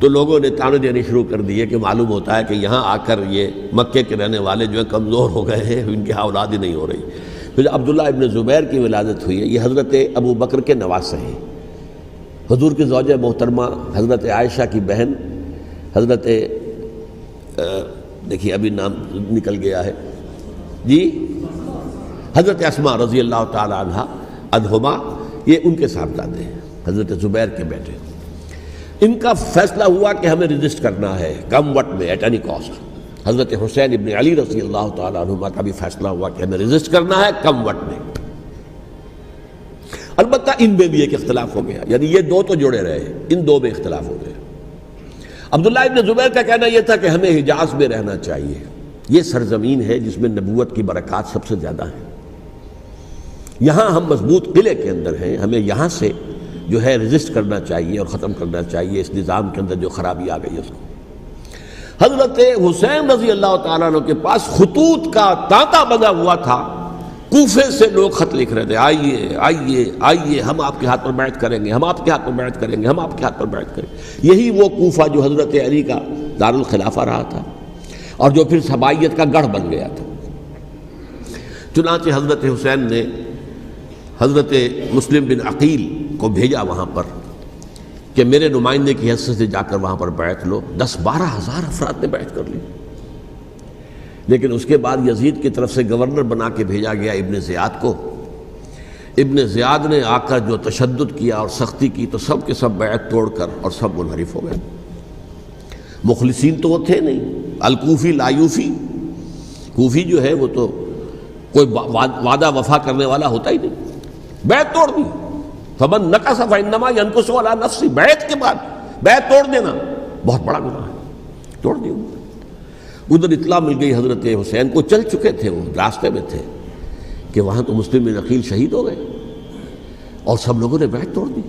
تو لوگوں نے تانے دینے شروع کر دیے کہ معلوم ہوتا ہے کہ یہاں آ کر یہ مکے کے رہنے والے جو ہے کمزور ہو گئے ہیں، ان کے ہاں اولاد ہی نہیں ہو رہی۔ پھر عبداللہ ابن زبیر کی ولادت ہوئی ہے، یہ حضرت ابو بکر کے نواسے ہیں، حضور کی زوجہ محترمہ حضرت عائشہ کی بہن، حضرت دیکھیے ابھی نام نکل گیا ہے جی، حضرت اسماء رضی اللہ تعالی عنہ عنہما، یہ ان کے صاحبزادے ہیں، حضرت زبیر کے بیٹے۔ ان کا فیصلہ ہوا کہ ہمیں رجسٹ کرنا ہے کم وٹ میں، ایٹ اینی کاسٹ۔ حضرت حسین ابن علی رضی اللہ تعالی عنہما کا بھی فیصلہ ہوا کہ ہمیں رجسٹ کرنا ہے کم وٹ میں۔ البتہ ان میں بھی ایک اختلاف ہو گیا، یعنی یہ دو تو جڑے رہے، ان دو میں اختلاف ہو گیا۔ عبداللہ ابن زبیر کا کہنا یہ تھا کہ ہمیں حجاز میں رہنا چاہیے، یہ سرزمین ہے جس میں نبوت کی برکات سب سے زیادہ ہیں، یہاں ہم مضبوط قلعے کے اندر ہیں، ہمیں یہاں سے جو ہے رجسٹ کرنا چاہیے اور ختم کرنا چاہیے اس نظام کے اندر جو خرابی آ گئی ہے اس کو۔ حضرت حسین رضی اللہ تعالیٰ عنہ کے پاس خطوط کا تانتا بنا ہوا تھا، کوفے سے لوگ خط لکھ رہے تھے، آئیے آئیے آئیے، ہم آپ کے ہاتھ پر بیعت کریں گے، ہم آپ کے ہاتھ پر بیعت کریں گے، ہم آپ کے ہاتھ پر بیعت کریں گے۔ یہی وہ کوفہ جو حضرت علی کا دارالخلافہ رہا تھا اور جو پھر صبائیت کا گڑھ بن گیا تھا۔ چنانچہ حضرت حسین نے حضرت مسلم بن عقیل کو بھیجا وہاں پر کہ میرے نمائندے کی حیثیت سے جا کر وہاں پر بیعت لو۔ 10-12 ہزار افراد نے بیعت کر لی، لیکن اس کے بعد یزید کی طرف سے گورنر بنا کے بھیجا گیا ابن زیاد کو۔ ابن زیاد نے آ کر جو تشدد کیا اور سختی کی تو سب کے سب بیعت توڑ کر اور سب منحرف ہو گئے۔ مخلصین تو وہ تھے نہیں، الکوفی لایوفی، کوفی جو ہے وہ تو کوئی وعدہ وفا کرنے والا ہوتا ہی نہیں، بیعت توڑ دی۔ فمن نقص فانما ينقص على نفسه، بیعت کے بعد بیعت توڑ دینا بہت بڑا گناہ ہے، توڑ دی۔ ادھر اطلاع مل گئی حضرت حسین کو، چل چکے تھے وہ، راستے میں تھے کہ وہاں تو مسلم بن عقیل شہید ہو گئے اور سب لوگوں نے بیعت توڑ دی۔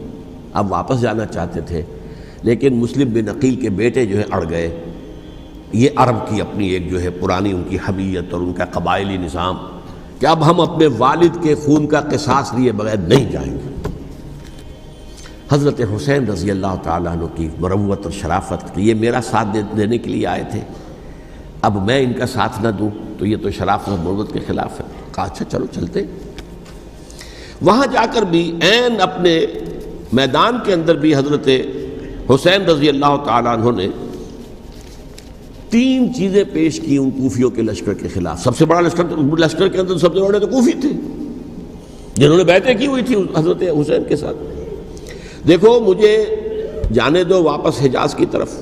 اب واپس جانا چاہتے تھے، لیکن مسلم بن عقیل کے بیٹے جو ہے اڑ گئے۔ یہ عرب کی اپنی ایک جو ہے پرانی ان کی حمیت اور ان کا قبائلی نظام کہ اب ہم اپنے والد کے خون کا قصاص لیے بغیر نہیں جائیں گے۔ حضرت حسین رضی اللہ تعالیٰ عنہ کی مروت اور شرافت کہ یہ میرا ساتھ دینے کے لیے آئے تھے، اب میں ان کا ساتھ نہ دوں تو یہ تو شرافت اور مروت کے خلاف ہے۔ کہا اچھا چلو چلتے۔ وہاں جا کر بھی عین اپنے میدان کے اندر بھی حضرت حسین رضی اللہ تعالیٰ عنہ نے 3 چیزیں پیش کی ان کوفیوں کے لشکر کے خلاف۔ سب سے بڑا لشکر کے اندر سب سے بڑے تو کوفی تھے جنہوں نے بیعتیں کی ہوئی تھی حضرت حسین کے ساتھ۔ دیکھو مجھے جانے دو واپس حجاز کی طرف،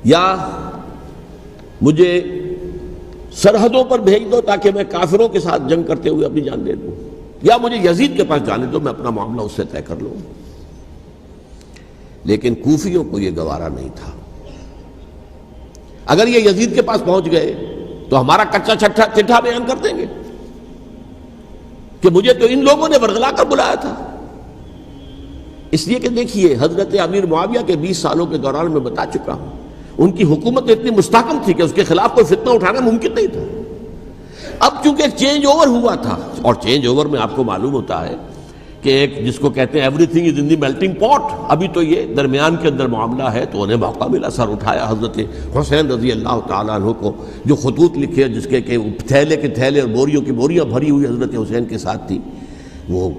یا مجھے سرحدوں پر بھیج دو تاکہ میں کافروں کے ساتھ جنگ کرتے ہوئے اپنی جان دے دوں، یا مجھے یزید کے پاس جانے دو، میں اپنا معاملہ اس سے طے کر لوں۔ لیکن کوفیوں کو یہ گوارا نہیں تھا۔ اگر یہ یزید کے پاس پہنچ گئے تو ہمارا کچا چٹھا بیان کر دیں گے کہ مجھے تو ان لوگوں نے ورغلا کر بلایا تھا۔ اس لیے کہ دیکھیے حضرت امیر معاویہ کے 20 سالوں کے دوران میں بتا چکا ہوں، ان کی حکومت اتنی مستحکم تھی کہ اس کے خلاف کوئی فتنہ اٹھانا ممکن نہیں تھا۔ اب چونکہ چینج اوور ہوا تھا، اور چینج اوور میں آپ کو معلوم ہوتا ہے کہ ایک جس کو کہتے ہیں every thing is in the melting پاٹ، ابھی تو یہ درمیان کے اندر معاملہ ہے، تو انہیں موقع ملا، سر اٹھایا حضرت حسین رضی اللہ تعالیٰ عنہ کو، جو خطوط لکھے جس کے کہ تھیلے کے تھیلے اور بوریوں کی بوریاں بھری ہوئی حضرت حسین کے ساتھ تھی، وہ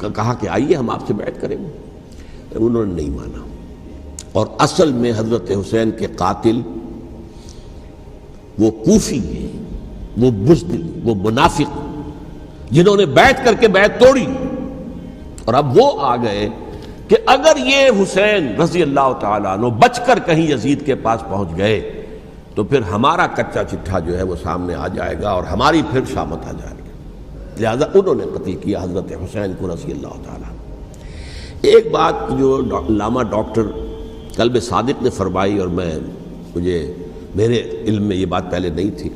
کہا کہ آئیے ہم آپ سے بیعت کریں گے۔ انہوں نے نہیں مانا، اور اصل میں حضرت حسین کے قاتل وہ کوفی ہیں، وہ بزدل، وہ منافق جنہوں نے بیعت کر کے بیعت توڑی، اور اب وہ آ گئے کہ اگر یہ حسین رضی اللہ تعالیٰ عنہ بچ کر کہیں یزید کے پاس پہنچ گئے تو پھر ہمارا کچا چٹھا جو ہے وہ سامنے آ جائے گا اور ہماری پھر شامت آ جائے گی، لہذا انہوں نے قتل کیا حضرت حسین کو رضی اللہ تعالیٰ عنہ۔ ایک بات جو علامہ ڈاکٹر قلب صادق نے فرمائی، اور میرے علم میں یہ بات پہلے نہیں تھی،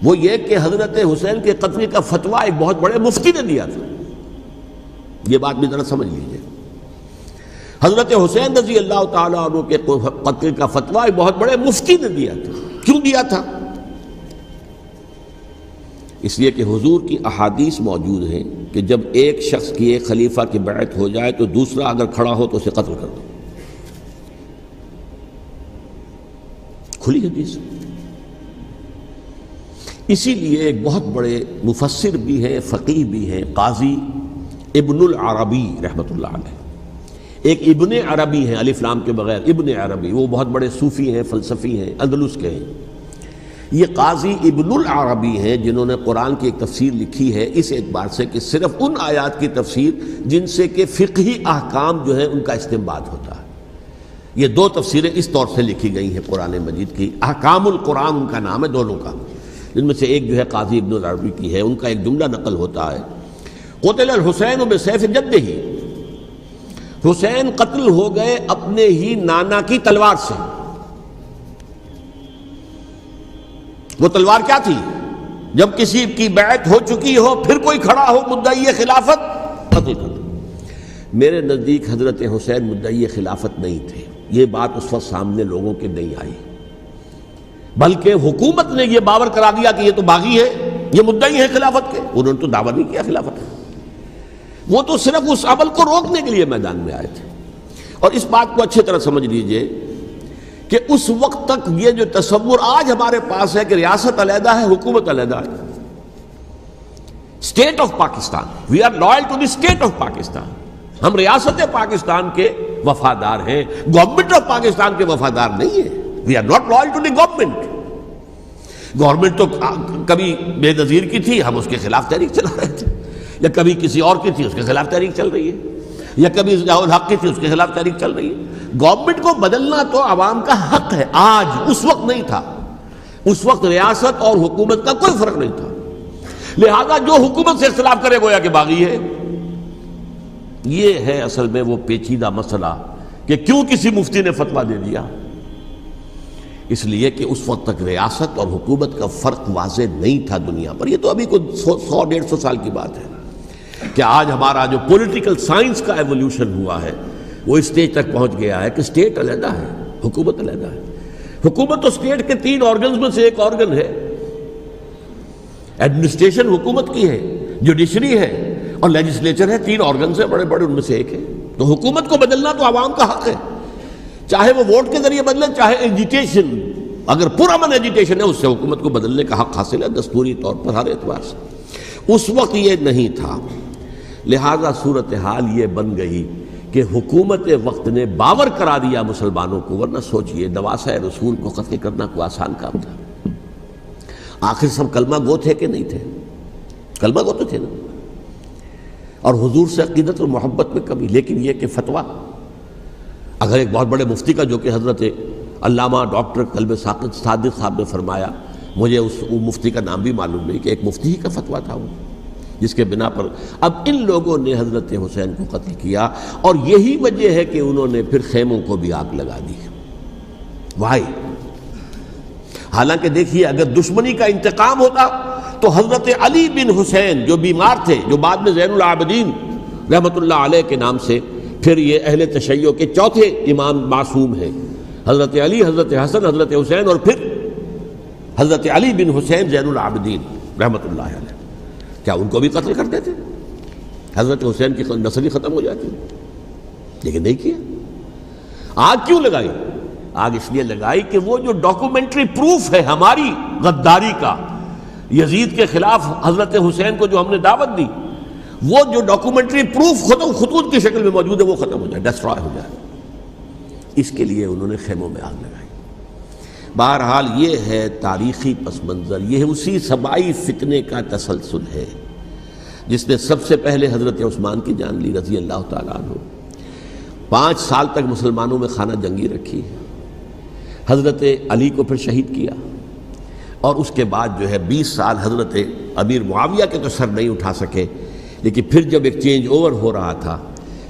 وہ یہ کہ حضرت حسین کے قتل کا فتویٰ ایک بہت بڑے مفتی نے دیا تھا۔ یہ بات بھی ذرا سمجھ لیجیے، حضرت حسین رضی اللہ تعالیٰ عنہ کے قتل کا فتویٰ ایک بہت بڑے مفتی نے دیا تھا۔ کیوں دیا تھا؟ اس لیے کہ حضور کی احادیث موجود ہیں کہ جب ایک شخص کی ایک خلیفہ کی بیعت ہو جائے تو دوسرا اگر کھڑا ہو تو اسے قتل کر دو، کھلی حدیث۔ اسی لیے ایک بہت بڑے مفسر بھی ہیں، فقیہ بھی ہیں، قاضی ابن العربی رحمۃ اللہ علیہ، ایک ابن عربی ہیں الف لام کے بغیر، ابن عربی، وہ بہت بڑے صوفی ہیں، فلسفی ہیں، اندلس کے ہیں۔ یہ قاضی ابن العربی ہیں جنہوں نے قرآن کی ایک تفسیر لکھی ہے اس اعتبار سے کہ صرف ان آیات کی تفسیر جن سے کہ فقہی احکام جو ہیں ان کا استنباط ہوتا ہے۔ یہ دو تفسیریں اس طور سے لکھی گئی ہیں قرآن مجید کی، احکام القرآن ان کا نام ہے دونوں کا، جن میں سے ایک جو ہے قاضی ابن العربی کی ہے۔ ان کا ایک جملہ نقل ہوتا ہے، قتل الحسین بسیف جدہ، حسین قتل ہو گئے اپنے ہی نانا کی تلوار سے۔ وہ تلوار کیا تھی؟ جب کسی کی بیعت ہو چکی ہو پھر کوئی کھڑا ہو مدعی خلافت، قتل کر دو۔ میرے نزدیک حضرت حسین مدعی خلافت نہیں تھے، یہ بات اس وقت سامنے لوگوں کے نہیں آئی، بلکہ حکومت نے یہ باور کرا دیا کہ یہ تو باغی ہے، یہ مدعی ہے خلافت کے۔ انہوں نے تو دعویٰ نہیں کیا خلافت کا، وہ تو صرف اس عمل کو روکنے کے لیے میدان میں آئے تھے۔ اور اس بات کو اچھی طرح سمجھ لیجئے کہ اس وقت تک یہ جو تصور آج ہمارے پاس ہے کہ ریاست علیحدہ ہے، حکومت علیحدہ ہے، state of Pakistan, we are loyal to the state of Pakistan, ہم ریاست پاکستان کے وفادار ہیں، گورنمنٹ آف پاکستان کے وفادار نہیں ہیں۔ We are not loyal to the government. Government تو کبھی بے نظیر کی تھی، ہم اس کے خلاف تحریک چلا رہے تھے، یا کبھی کسی اور کی تھی اس کے خلاف تحریک چل رہی ہے، یا کبھی ضیاء الحق کی تھی اس کے خلاف تحریک چل رہی ہے۔ گورنمنٹ کو بدلنا تو عوام کا حق ہے، آج، اس وقت نہیں تھا۔ اس وقت ریاست اور حکومت کا کوئی فرق نہیں تھا، لہذا جو حکومت سے اختلاف کرے گویا کہ باغی ہے۔ یہ ہے اصل میں وہ پیچیدہ مسئلہ کہ کیوں کسی مفتی نے فتویٰ دے دیا، اس لیے کہ اس وقت تک ریاست اور حکومت کا فرق واضح نہیں تھا دنیا پر۔ یہ تو ابھی کوئی 100-150 سال کی بات ہے کہ آج ہمارا جو پولیٹیکل سائنس کا ایولیوشن ہوا ہے وہ اس سٹیج تک پہنچ گیا ہے کہ اسٹیٹ علیحدہ ہے، حکومت علیحدہ ہے۔ حکومت تو اسٹیٹ کے 3 آرگنز میں سے ایک آرگن ہے، ایڈمنسٹریشن حکومت کی ہے، جوڈیشری ہے اور لیجسلیچر ہے، 3 آرگنز ہیں بڑے بڑے، ان میں سے ایک ہے۔ تو حکومت کو بدلنا تو عوام کا حق ہے، چاہے وہ ووٹ کے ذریعے بدلے، چاہے ایجیٹیشن، اگر پرامن ایجیٹیشن ہے اس سے حکومت کو بدلنے کا حق حاصل ہے دستوری طور پر ہر اعتبار سے۔ اس وقت یہ نہیں تھا، لہذا صورتحال یہ بن گئی کہ حکومت وقت نے باور کرا دیا مسلمانوں کو، ورنہ سوچئے نواسۂ رسول کو قتل کرنا کوئی آسان کام تھا؟ آخر سب کلمہ گو تھے کہ نہیں تھے؟ کلمہ گو تو تھے نا، اور حضور سے عقیدت اور محبت میں کمی، لیکن یہ کہ فتویٰ اگر ایک بہت بڑے مفتی کا، جو کہ حضرت علامہ ڈاکٹر قلب صادق صاحب نے فرمایا، مجھے اس مفتی کا نام بھی معلوم نہیں، کہ ایک مفتی ہی کا فتویٰ تھا وہ، جس کے بنا پر اب ان لوگوں نے حضرت حسین کو قتل کیا، اور یہی وجہ ہے کہ انہوں نے پھر خیموں کو بھی آگ لگا دی۔ وائی؟ حالانکہ دیکھیے اگر دشمنی کا انتقام ہوتا تو حضرت علی بن حسین جو بیمار تھے، جو بعد میں زین العابدین رحمۃ اللہ علیہ کے نام سے پھر یہ اہل تشیع کے چوتھے امام معصوم ہیں، حضرت علی، حضرت حسن، حضرت حسین، اور پھر حضرت علی بن حسین زین العابدین رحمۃ اللہ علیہ، کیا ان کو بھی قتل کرتے تھے؟ حضرت حسین کی نسل ہی ختم ہو جاتی، لیکن نہیں کیا۔ آگ کیوں لگائی؟ آگ اس لیے لگائی کہ وہ جو ڈاکومنٹری پروف ہے ہماری غداری کا یزید کے خلاف حضرت حسین کو جو ہم نے دعوت دی، وہ جو ڈاکومنٹری پروف خطوط کی شکل میں موجود ہے وہ ختم ہو جائے، ڈسٹرائے ہو جائے۔ اس کے لیے انہوں نے خیموں میں آگ لگائی۔ بہرحال یہ ہے تاریخی پس منظر، یہ اسی سبائی فتنے کا تسلسل ہے جس نے سب سے پہلے حضرت عثمان کی جان لی رضی اللہ تعالیٰ عنہ، 5 سال تک مسلمانوں میں خانہ جنگی رکھی، حضرت علی کو پھر شہید کیا، اور اس کے بعد جو ہے 20 سال حضرت امیر معاویہ کے تو سر نہیں اٹھا سکے، لیکن پھر جب ایک چینج اوور ہو رہا تھا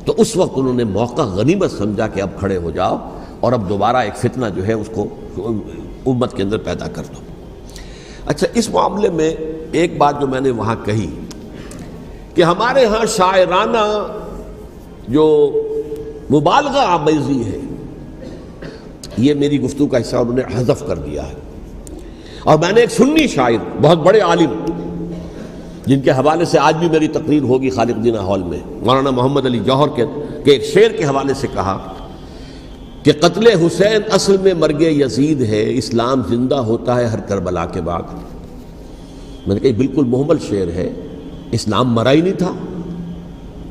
تو اس وقت انہوں نے موقع غنیمت سمجھا کہ اب کھڑے ہو جاؤ اور اب دوبارہ ایک فتنہ جو ہے اس کو امت کے اندر پیدا کر دو۔ اچھا، اس معاملے میں ایک بات جو میں نے وہاں کہی کہ ہمارے ہاں شاعرانہ جو مبالغہ آمیزی ہے، یہ میری گفتگو کا حصہ انہوں نے حذف کر دیا ہے، اور میں نے ایک سنی شاعر بہت بڑے عالم جن کے حوالے سے آج بھی میری تقریر ہوگی خالق جناح ہال میں، مولانا محمد علی جوہر کے ایک شعر کے حوالے سے کہا کہ قتل حسین اصل میں مرگ یزید ہے، اسلام زندہ ہوتا ہے ہر کربلا کے بعد۔ میں نے کہا بالکل محمل شعر ہے، اسلام مرا ہی نہیں تھا،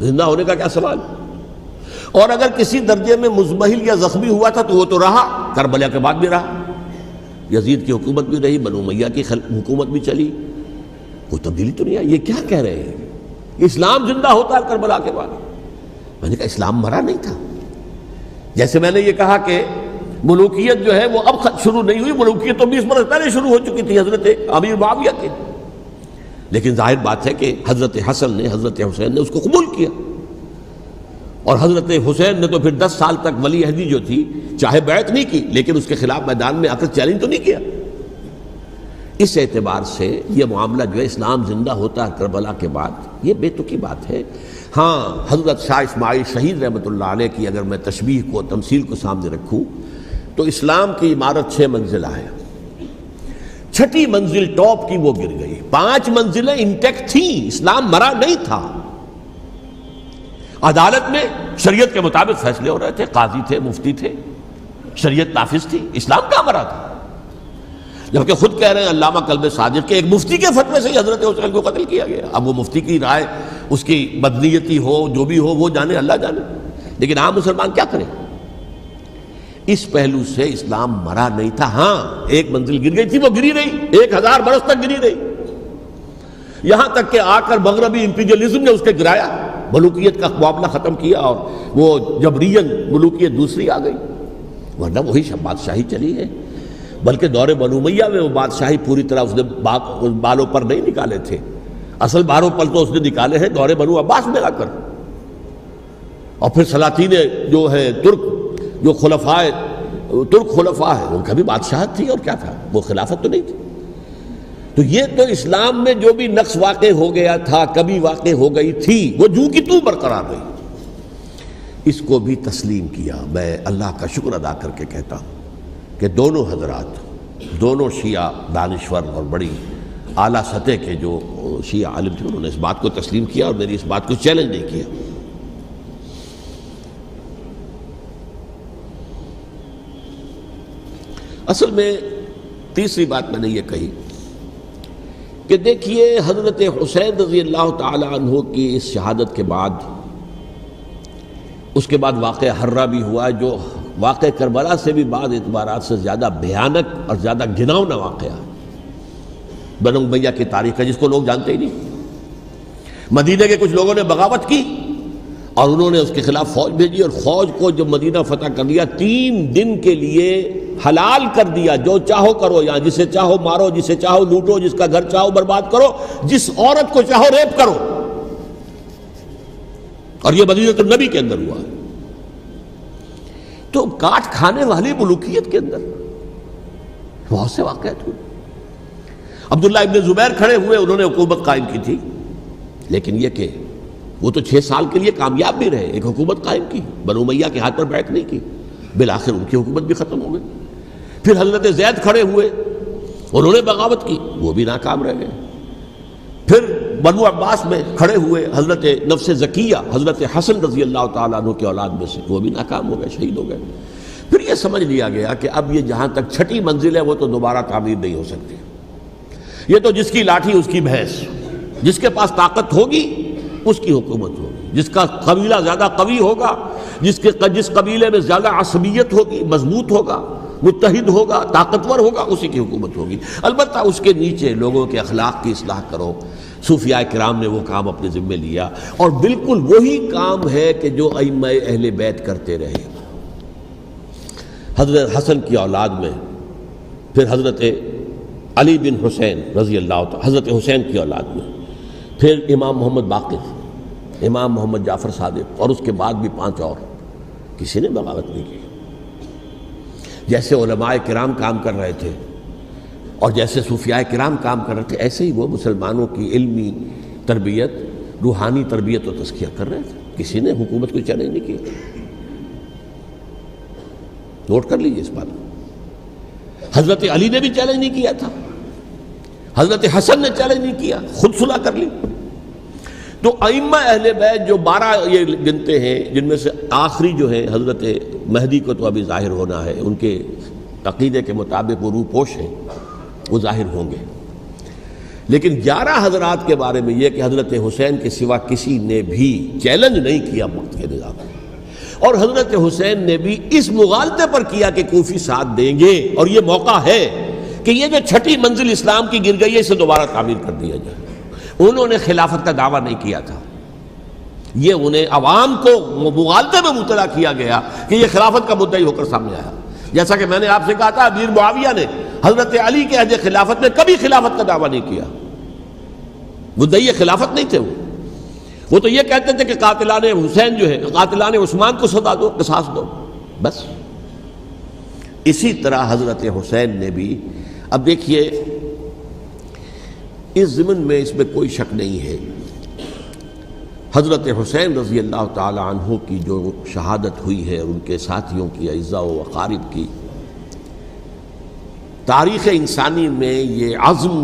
زندہ ہونے کا کیا سوال؟ اور اگر کسی درجے میں مزمحل یا زخمی ہوا تھا تو وہ تو رہا، کربلا کے بعد بھی رہا، یزید کی حکومت بھی رہی، بنو امیہ کی حکومت بھی چلی، کوئی تبدیلی تو نہیں آئی۔ یہ کیا کہہ رہے ہیں؟ اسلام زندہ ہوتا ہے کربلا کے بعد؟ میں نے کہا اسلام مرا نہیں تھا۔ جیسے میں نے یہ کہا کہ ملوکیت جو ہے وہ اب شروع نہیں ہوئی، ملوکیت تو 20 برس پہلے شروع ہو چکی تھی حضرت امیر معاویہ کے، لیکن ظاہر بات ہے کہ حضرت حسن نے، حضرت حسین نے اس کو قبول کیا، اور حضرت حسین نے تو پھر 10 سال تک ولی عہدی جو تھی چاہے بیعت نہیں کی لیکن اس کے خلاف میدان میں آ کر چیلنج تو نہیں کیا۔ اس اعتبار سے یہ معاملہ جو ہے اسلام زندہ ہوتا ہے کربلا کے بعد، یہ بے تکی بات ہے۔ ہاں، حضرت شاہ اسماعیل شہید رحمۃ اللہ علیہ کی اگر میں تشبیہ کو، تمثیل کو سامنے رکھوں تو اسلام کی عمارت 6 منزلہ ہے، 6ٹھی منزل ٹاپ کی وہ گر گئی، 5 منزلیں انٹیکٹ تھیں، اسلام مرا نہیں تھا۔ عدالت میں شریعت کے مطابق فیصلے ہو رہے تھے، قاضی تھے، مفتی تھے، شریعت نافذ تھی، اسلام کہاں مرا تھا؟ جبکہ خود کہہ رہے ہیں علامہ کلب صادق کے ایک مفتی کے فتوے سے حضرت حسین کو قتل کیا گیا۔ اب وہ مفتی کی رائے، اس کی بدنیتی ہو، جو بھی ہو، وہ جانے، اللہ جانے، لیکن عام مسلمان کیا کریں؟ اس پہلو سے اسلام مرا نہیں تھا۔ ہاں، ایک منزل گر گئی تھی، وہ گری رہی، 1000 برس تک گری رہی، یہاں تک کہ آ کر مغربی امپیریلزم نے اس کے گرایا، ملوکیت کا معاملہ ختم کیا، اور وہ جبرین ملوکیت دوسری آ گئی، ورنہ وہی بادشاہی چلی ہے۔ بلکہ دور بنو امیہ میں وہ بادشاہی پوری طرح اس نے بالوں پر نہیں نکالے تھے، اصل بالوں پر تو اس نے نکالے ہیں دور بنو عباس میں آ کر، اور پھر سلاطین جو ہے ترک، جو ترک خلفاء ہیں، ان کا بھی بادشاہت تھی، اور کیا تھا، وہ خلافت تو نہیں تھی۔ تو یہ تو اسلام میں جو بھی نقص واقع ہو گیا تھا، کبھی واقع ہو گئی تھی، وہ جو کی تو برقرار رہی، اس کو بھی تسلیم کیا۔ میں اللہ کا شکر ادا کر کے کہتا ہوں کہ دونوں حضرات، دونوں شیعہ دانشور اور بڑی اعلیٰ سطح کے جو شیعہ عالم تھے، انہوں نے اس بات کو تسلیم کیا اور میری اس بات کو چیلنج نہیں کیا۔ اصل میں تیسری بات میں نے یہ کہی کہ دیکھیے حضرت حسین رضی اللہ تعالی عنہ کی اس شہادت کے بعد، اس کے بعد واقعہ حرہ بھی ہوا، جو واقعہ کربلا سے بھی بعض اعتبارات سے زیادہ بھیانک اور زیادہ گھناؤنا واقعہ ہے، بنو امیہ کی تاریخ ہے جس کو لوگ جانتے ہی نہیں۔ مدینہ کے کچھ لوگوں نے بغاوت کی اور انہوں نے اس کے خلاف فوج بھیجی، اور فوج کو جب مدینہ فتح کر لیا 3 دن کے لیے حلال کر دیا، جو چاہو کرو، یہاں جسے چاہو مارو، جسے چاہو لوٹو، جس کا گھر چاہو برباد کرو، جس عورت کو چاہو ریپ کرو، اور یہ مدینہ النبی کے اندر ہوا۔ تو کاٹ کھانے والی ملوکیت کے اندر بہت سے واقعات ہوئے۔ عبداللہ ابن زبیر کھڑے ہوئے، انہوں نے حکومت قائم کی تھی، لیکن یہ کہ وہ تو 6 سال کے لیے کامیاب بھی رہے، ایک حکومت قائم کی، بنو امیہ کے ہاتھ پر بیعت نہیں کی، بالآخر ان کی حکومت بھی ختم ہو گئی۔ پھر حضرت زید کھڑے ہوئے، انہوں نے بغاوت کی، وہ بھی ناکام رہ گئے۔ پھر بنو عباس میں کھڑے ہوئے حضرت نفس زکیہ، حضرت حسن رضی اللہ تعالیٰ عنہ کے اولاد میں سے، وہ بھی ناکام ہو گئے، شہید ہو گئے۔ پھر یہ سمجھ لیا گیا کہ اب یہ جہاں تک 6ٹھی منزل ہے وہ تو دوبارہ تعمیر نہیں ہو سکتی، یہ تو جس کی لاٹھی اس کی بھینس، جس کے پاس طاقت ہوگی اس کی حکومت ہوگی، جس کا قبیلہ زیادہ قوی ہوگا، جس قبیلے میں زیادہ عصبیت ہوگی، مضبوط ہوگا، متحد ہوگا، طاقتور ہوگا، اسی کی حکومت ہوگی۔ البتہ اس کے نیچے لوگوں کے اخلاق کی اصلاح کرو، صوفیاء کرام نے وہ کام اپنے ذمے لیا، اور بالکل وہی کام ہے کہ جو ائمہ اہل بیت کرتے رہے۔ حضرت حسن کی اولاد میں پھر حضرت علی بن حسین رضی اللہ تعالی، حضرت حسین کی اولاد میں پھر امام محمد باقر، امام محمد جعفر صادق، اور اس کے بعد بھی 5 اور، کسی نے بغاوت نہیں کی۔ جیسے علماء کرام کام کر رہے تھے اور جیسے صوفیاء کرام کام کر رہے تھے، ایسے ہی وہ مسلمانوں کی علمی تربیت، روحانی تربیت و تزکیہ کر رہے تھے۔ کسی نے حکومت کو چیلنج نہیں کیا۔ نوٹ کر لیجیے اس بات کو۔ حضرت علی نے بھی چیلنج نہیں کیا تھا، حضرت حسن نے چیلنج نہیں کیا، خود صلح کر لی۔ تو ائمہ اہل بیت جو 12 یہ گنتے ہیں، جن میں سے آخری جو ہے حضرت مہدی کو تو ابھی ظاہر ہونا ہے، ان کے عقیدے کے مطابق وہ روح پوش ہیں، وہ ظاہر ہوں گے، لیکن 11 حضرات کے بارے میں یہ کہ حضرت حسین کے سوا کسی نے بھی چیلنج نہیں کیا وقت کے نظام کو، اور حضرت حسین نے بھی اس مغالطے پر کیا کہ کوفی ساتھ دیں گے، اور یہ موقع ہے کہ یہ جو 6ٹھی منزل اسلام کی گر گئی ہے اسے دوبارہ تعمیر کر دیا جائے۔ انہوں نے خلافت کا دعویٰ نہیں کیا تھا، یہ انہیں عوام کو مغالطے میں مبتلا کیا گیا کہ یہ خلافت کا مدعی ہو کر سامنے آیا۔ جیسا کہ میں نے آپ سے کہا تھا، امیر معاویہ نے حضرت علی کے عہد خلافت میں کبھی خلافت کا دعویٰ نہیں کیا، مدعی خلافت نہیں تھے وہ تو یہ کہتے تھے کہ قاتلان حسین جو ہے، قاتلان عثمان کو سزا دو، قصاص دو، بس۔ اسی طرح حضرت حسین نے بھی، اب دیکھیے اس ضمن میں اس میں کوئی شک نہیں ہے، حضرت حسین رضی اللہ تعالی عنہ کی جو شہادت ہوئی ہے، ان کے ساتھیوں کی، اعزاء و اقارب کی، تاریخ انسانی میں یہ عزم،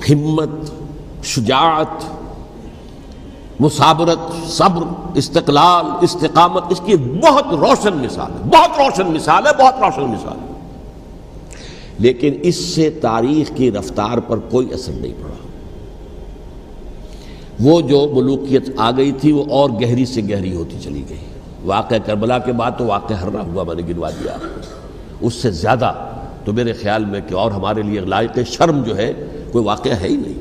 ہمت، شجاعت، مثابرت، صبر، استقلال، استقامت، اس کی بہت روشن مثال ہے، بہت روشن مثال ہے، بہت روشن مثال ہے۔ لیکن اس سے تاریخ کی رفتار پر کوئی اثر نہیں پڑا۔ وہ جو ملوکیت آ گئی تھی وہ اور گہری سے گہری ہوتی چلی گئی۔ واقعہ کربلا کے بعد تو واقعہ ہررا ہوا، میں نے گنوا دیا، اس سے زیادہ تو میرے خیال میں کہ اور ہمارے لیے لائق شرم جو ہے کوئی واقعہ ہے ہی نہیں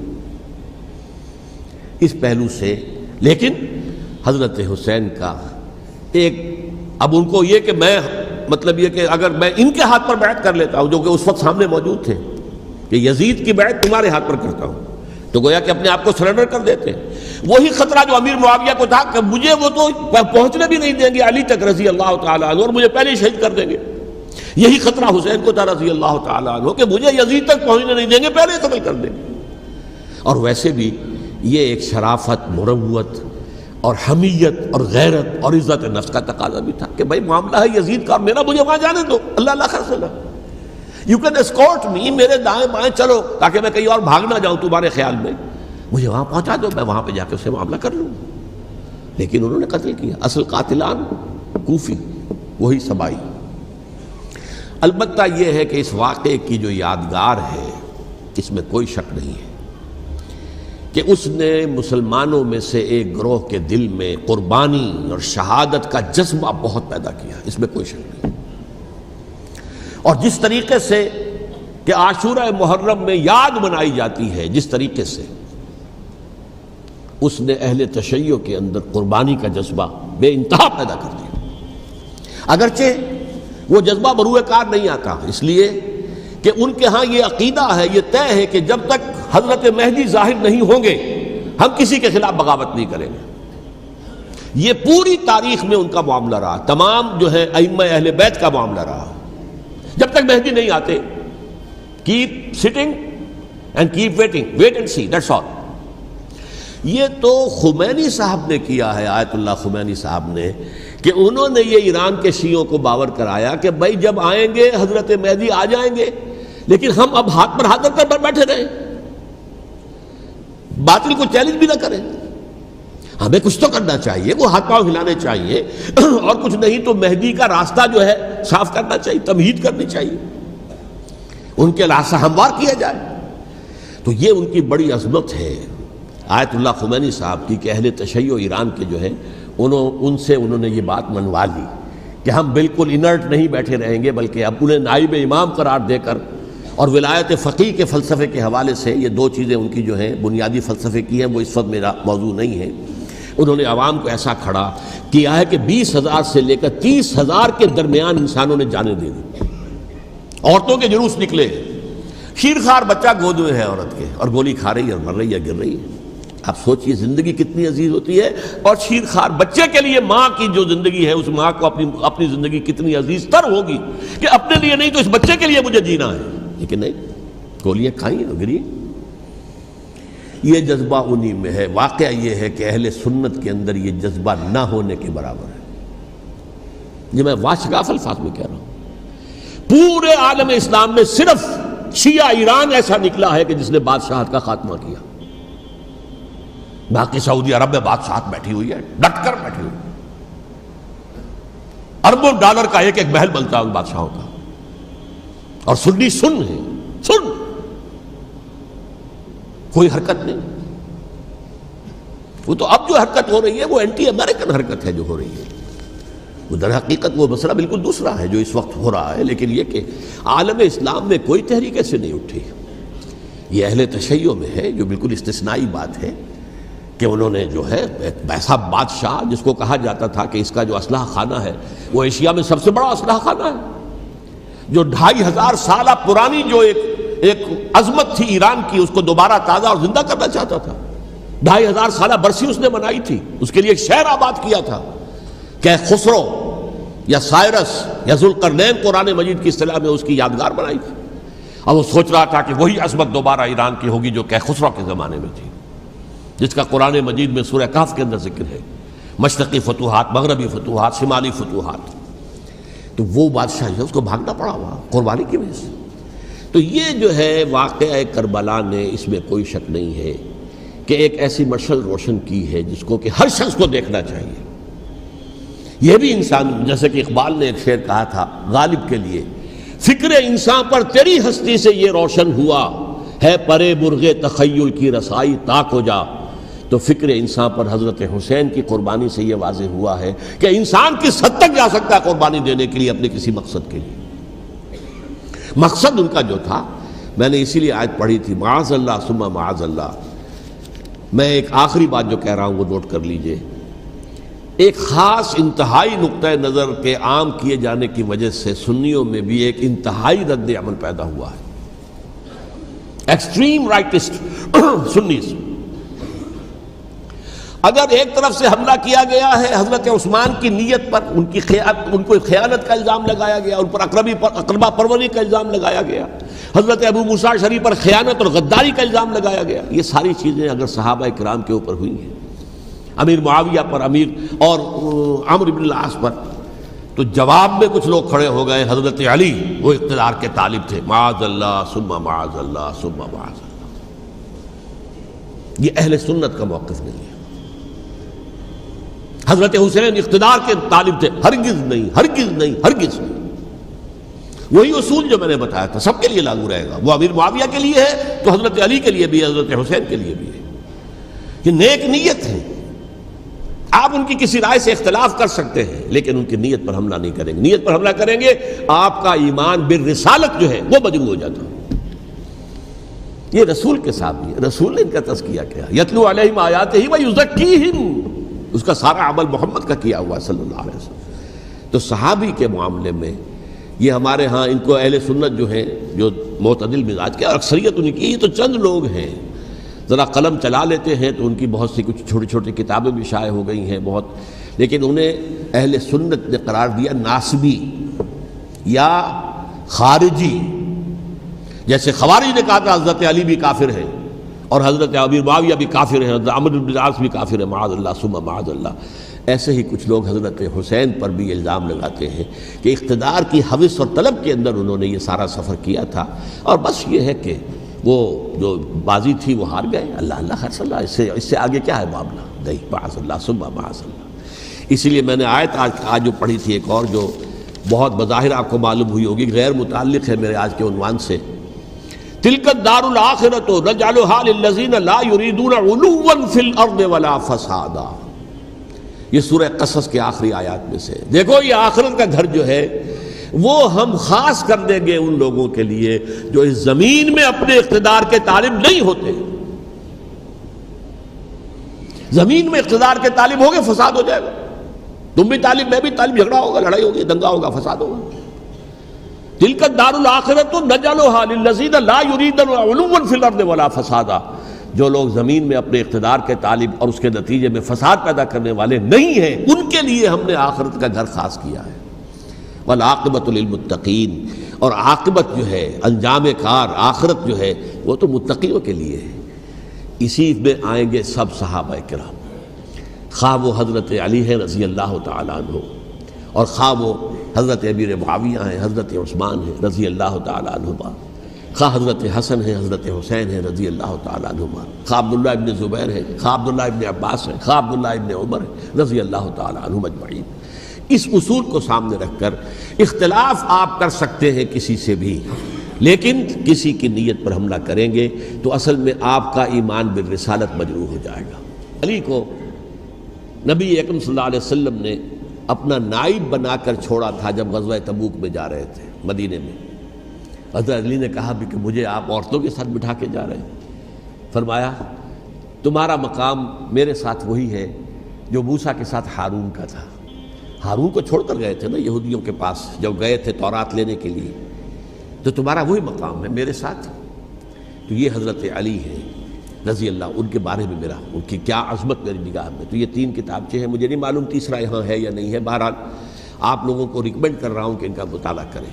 اس پہلو سے۔ لیکن حضرت حسین کا ایک، اب ان کو یہ کہ میں مطلب یہ کہ اگر میں ان کے ہاتھ پر بیعت کر لیتا ہوں، جو کہ اس وقت سامنے موجود تھے، کہ یزید کی بیعت تمہارے ہاتھ پر کرتا ہوں، تو گویا کہ اپنے آپ کو سرنڈر کر دیتے۔ وہی خطرہ جو امیر معاویہ کو تھا کہ مجھے وہ تو پہنچنے بھی نہیں دیں گے علی تک رضی اللہ تعالیٰ عنہ، اور مجھے پہلے ہی شہید کر دیں گے، یہی خطرہ حسین کو تھا رضی اللہ تعالیٰ عنہ کہ مجھے یزید تک پہنچنے نہیں دیں گے، پہلے ہی قتل کر دیں گے۔ اور ویسے بھی یہ ایک شرافت، مروت اور حمیت اور غیرت اور عزت نفس کا تقاضا بھی تھا کہ بھائی معاملہ ہے یزید کا، میرا مجھے وہاں جانے دو، اللہ اللہ خیر سنا، یو کین اسکورٹ می، میرے دائیں بائیں چلو تاکہ میں کہیں اور بھاگ نہ جاؤں تمہارے خیال میں، مجھے وہاں پہنچا دو، میں وہاں پہ جا کے اسے معاملہ کر لوں۔ لیکن انہوں نے قتل کیا، اصل قاتلان کوفی، وہی سبائی۔ البتہ یہ ہے کہ اس واقعے کی جو یادگار ہے اس میں کوئی شک نہیں ہے کہ اس نے مسلمانوں میں سے ایک گروہ کے دل میں قربانی اور شہادت کا جذبہ بہت پیدا کیا، اس میں کوئی شک نہیں۔ اور جس طریقے سے کہ عاشورہ محرم میں یاد منائی جاتی ہے، جس طریقے سے اس نے اہل تشیع کے اندر قربانی کا جذبہ بے انتہا پیدا کر دیا، اگرچہ وہ جذبہ بروئے کار نہیں آتا، اس لیے کہ ان کے ہاں یہ عقیدہ ہے، یہ طے ہے کہ جب تک حضرت مہدی ظاہر نہیں ہوں گے ہم کسی کے خلاف بغاوت نہیں کریں گے۔ یہ پوری تاریخ میں ان کا معاملہ رہا، تمام جو ہے ائمہ اہل بیت کا معاملہ رہا، جب تک مہدی نہیں آتے keep sitting and keep waiting, wait and see, that's all. یہ تو خمینی صاحب نے کیا ہے، آیت اللہ خمینی صاحب نے، کہ انہوں نے یہ ایران کے شیعوں کو باور کرایا کہ بھائی جب آئیں گے حضرت مہدی آ جائیں گے، لیکن ہم اب ہاتھ پر ہاتھ رکھ کر بیٹھے رہیں، باطل کو چیلنج بھی نہ کریں، ہمیں کچھ تو کرنا چاہیے، وہ ہاتھ پاؤں ہلانے چاہیے، اور کچھ نہیں تو مہدی کا راستہ جو ہے صاف کرنا چاہیے، تمہید کرنی چاہیے، ان کے راستہ ہموار کیا جائے۔ تو یہ ان کی بڑی عظمت ہے آیت اللہ خمینی صاحب کی کہ اہل تشیع ایران کے جو ہے ان سے انہوں نے یہ بات منوا لی کہ ہم بالکل انرٹ نہیں بیٹھے رہیں گے، بلکہ اب انہیں نائب امام قرار دے کر اور ولایت فقیہ کے فلسفے کے حوالے سے یہ دو چیزیں ان کی جو ہیں بنیادی فلسفے کی ہیں، وہ اس وقت میرا موضوع نہیں ہے۔ انہوں نے عوام کو ایسا کھڑا کیا ہے کہ 20,000 سے لے کر 30,000 کے درمیان انسانوں نے جانیں دے دی، عورتوں کے جلوس نکلے، شیرخوار بچہ گود میں ہے عورت کے اور گولی کھا رہی ہے اور مر رہی ہے، گر رہی ہے۔ آپ سوچئے زندگی کتنی عزیز ہوتی ہے، اور شیرخوار بچے کے لیے ماں کی جو زندگی ہے، اس ماں کو اپنی زندگی کتنی عزیز تر ہوگی کہ اپنے لیے نہیں تو اس بچے کے لیے مجھے جینا ہے، لیکن نہیں، گولیاں کھائیں اور گری۔ یہ جذبہ انہی میں ہے۔ واقعہ یہ ہے کہ اہل سنت کے اندر یہ جذبہ نہ ہونے کے برابر ہے۔ یہ میں واشگاف الفاظ میں کہہ رہا ہوں۔ پورے عالم اسلام میں صرف شیعہ ایران ایسا نکلا ہے کہ جس نے بادشاہت کا خاتمہ کیا، باقی سعودی عرب میں بادشاہت بیٹھی ہوئی ہے، ڈٹ کر بیٹھی ہوئی، اربوں ڈالر کا ایک ایک محل بنتا ہے ان بادشاہوں کا، اور سنی سن ہے، سن، کوئی حرکت نہیں۔ وہ تو اب جو حرکت ہو رہی ہے وہ اینٹی امریکن حرکت ہے جو ہو رہی ہے، وہ در حقیقت وہ مسئلہ بالکل دوسرا ہے جو اس وقت ہو رہا ہے، لیکن یہ کہ عالم اسلام میں کوئی تحریک ایسے نہیں اٹھی۔ یہ اہل تشیع میں ہے، جو بالکل استثنائی بات ہے کہ انہوں نے جو ہے ایک ایسا بادشاہ جس کو کہا جاتا تھا کہ اس کا جو اسلحہ خانہ ہے وہ ایشیا میں سب سے بڑا اسلحہ خانہ ہے، جو 2500 سالہ پرانی جو ایک عظمت تھی ایران کی، اس کو دوبارہ تازہ اور زندہ کرنا چاہتا تھا۔ 2500 سالہ برسی اس نے منائی تھی، اس کے لیے ایک شہر آباد کیا تھا کہ خسرو یا سائرس یا ذوالقرنین قرآن مجید کی اصطلاح میں اس کی یادگار بنائی تھی، اور وہ سوچ رہا تھا کہ وہی عظمت دوبارہ ایران کی ہوگی جو کہ خسرو کے زمانے میں تھی، جس کا قرآن مجید میں سورہ کہف کے اندر ذکر ہے، مشرقی فتوحات، مغربی فتوحات، شمالی فتوحات۔ تو وہ بادشاہ ہے، اس کو بھاگنا پڑا وہاں قربانی کی وجہ سے۔ تو یہ جو ہے واقعہ کربلا نے، اس میں کوئی شک نہیں ہے کہ ایک ایسی مشعل روشن کی ہے جس کو کہ ہر شخص کو دیکھنا چاہیے۔ یہ بھی انسان، جیسے کہ اقبال نے ایک شعر کہا تھا غالب کے لیے، فکر انسان پر تیری ہستی سے یہ روشن ہوا ہے، پرے مرغ تخیل کی رسائی تاک ہو جا۔ تو فکر انسان پر حضرت حسین کی قربانی سے یہ واضح ہوا ہے کہ انسان کس حد تک جا سکتا ہے قربانی دینے کے لیے اپنے کسی مقصد کے لیے۔ مقصد ان کا جو تھا، میں نے اسی لیے آیت پڑھی تھی، معاذ اللہ ثم معاذ اللہ۔ میں ایک آخری بات جو کہہ رہا ہوں وہ نوٹ کر لیجئے۔ ایک خاص انتہائی نقطۂ نظر کے عام کیے جانے کی وجہ سے سنیوں میں بھی ایک انتہائی رد عمل پیدا ہوا ہے، ایکسٹریم رائٹسٹ سنیز۔ اگر ایک طرف سے حملہ کیا گیا ہے حضرت عثمان کی نیت پر، ان کو خیانت کا الزام لگایا گیا، ان پر اقربا پروری کا الزام لگایا گیا، حضرت ابو موسیٰ شریف پر خیانت اور غداری کا الزام لگایا گیا، یہ ساری چیزیں اگر صحابہ کرام کے اوپر ہوئی ہیں، امیر معاویہ پر، امیر اور عمرو بن العاص پر، تو جواب میں کچھ لوگ کھڑے ہو گئے، حضرت علی وہ اقتدار کے طالب تھے، معاذ اللہ ثم معاذ اللہ ثم معاذ اللہ۔ یہ اہل سنت کا موقف نہیں ہے۔ حضرت حسین اقتدار کے طالب تھے، ہرگز نہیں، ہرگز نہیں، ہرگز نہیں۔ وہی اصول جو میں نے بتایا تھا سب کے لیے لاگو رہے گا، وہ امیر معاویہ کے لیے ہے تو حضرت علی کے لیے بھی، حضرت حسین کے لیے بھی ہے۔ یہ نیک نیت ہے، آپ ان کی کسی رائے سے اختلاف کر سکتے ہیں لیکن ان کی نیت پر حملہ نہیں کریں گے۔ نیت پر حملہ کریں گے آپ کا ایمان بالرسالت جو ہے وہ مجروح ہو جاتا ہے۔ یہ رسول کے ساتھ بھی ہے، رسول نے ان کا تزکیہ کیا، یتلو علیہم آیاتہ ویزکیہم، اس کا سارا عمل محمد کا کیا ہوا صلی اللہ علیہ وسلم۔ تو صحابی کے معاملے میں یہ ہمارے ہاں ان کو اہل سنت جو ہیں، جو معتدل مزاج کے، اور اکثریت ان کی، یہ تو چند لوگ ہیں، ذرا قلم چلا لیتے ہیں تو ان کی بہت سی کچھ چھوٹی چھوٹی کتابیں بھی شائع ہو گئی ہیں بہت، لیکن انہیں اہل سنت نے قرار دیا ناسبی یا خارجی۔ جیسے خوارج نے کہا تھا حضرت علی بھی کافر ہیں اور حضرت امیر معاویہ بھی کافر ہیں، حضرت عمرو بن العاص بھی کافر ہیں، معاذ اللہ ثم معاذ اللہ۔ ایسے ہی کچھ لوگ حضرت حسین پر بھی الزام لگاتے ہیں کہ اقتدار کی ہوس اور طلب کے اندر انہوں نے یہ سارا سفر کیا تھا، اور بس یہ ہے کہ وہ جو بازی تھی وہ ہار گئے۔ اللہ اللہ خیر صلی اللہ، اس سے آگے کیا ہے معاملہ؟ نہیں، معاذ اللہ ثم معاذ اللہ۔ اسی لیے میں نے آیت آج جو پڑھی تھی ایک اور جو بہت بظاہر آپ کو معلوم ہوئی ہوگی، غیر متعلق ہے میرے آج کے عنوان سے، تلک الدار الآخرۃ نجعلھا للذین لا یریدون علوا فی الارض ولا فسادا۔ یہ سورہ قصص کے آخری آیات میں سے۔ دیکھو یہ آخرت کا گھر جو ہے وہ ہم خاص کر دیں گے ان لوگوں کے لیے جو اس زمین میں اپنے اقتدار کے طالب نہیں ہوتے. زمین میں اقتدار کے طالب ہوگے فساد ہو جائے گا. تم بھی طالب میں بھی طالب، جھگڑا ہوگا، لڑائی ہوگی، دنگا ہوگا، فساد ہوگا. تلک الدار الآخرۃ نجعلھا للذین لا یریدون علوا فی الارض ولا فسادا. جو لوگ زمین میں اپنے اقتدار کے طالب اور اس کے نتیجے میں فساد پیدا کرنے والے نہیں ہیں، ان کے لیے ہم نے آخرت کا گھر خاص کیا ہے. والعاقبۃ للمتقین، اور عاقبت جو ہے، انجام کار، آخرت جو ہے وہ تو متقیوں کے لیے ہے. اسی میں آئیں گے سب صحابہ کرام، خواہ وہ حضرت علی ہے رضی اللہ تعالیٰ عنہ، اور خواہ وہ حضرت امیر معاویہ ہیں، حضرت عثمان ہیں رضی اللہ تعالیٰ عنہما، خواہ حضرت حسن ہیں، حضرت حسین ہیں رضی اللہ تعالیٰ عنہما، خواہ عبداللہ ابن زبیر ہیں، خواہ عبداللہ ابن عباس ہیں، خواہ عبداللہ ابن عمر ہیں رضی اللہ تعالیٰ عنہم اجمعین. اس اصول کو سامنے رکھ کر اختلاف آپ کر سکتے ہیں کسی سے بھی، لیکن کسی کی نیت پر حملہ کریں گے تو اصل میں آپ کا ایمان بالرسالت مجروح ہو جائے گا. علی کو نبی اکرم صلی اللہ علیہ وسلم نے اپنا نائب بنا کر چھوڑا تھا جب غزوہ تبوک میں جا رہے تھے مدینے میں. حضرت علی نے کہا بھی کہ مجھے آپ عورتوں کے ساتھ بٹھا کے جا رہے ہیں. فرمایا تمہارا مقام میرے ساتھ وہی ہے جو موسیٰ کے ساتھ ہارون کا تھا. ہارون کو چھوڑ کر گئے تھے نا یہودیوں کے پاس جب گئے تھے تورات لینے کے لیے، تو تمہارا وہی مقام ہے میرے ساتھ. تو یہ حضرت علی ہیں رضی اللہ، ان کے بارے میں میرا، ان کی کیا عظمت میری نگاہ میں. تو یہ 3 کتابچے ہیں، مجھے نہیں معلوم تیسرا یہاں ہے یا نہیں ہے. بہرحال آپ لوگوں کو ریکمینڈ کر رہا ہوں کہ ان کا مطالعہ کریں.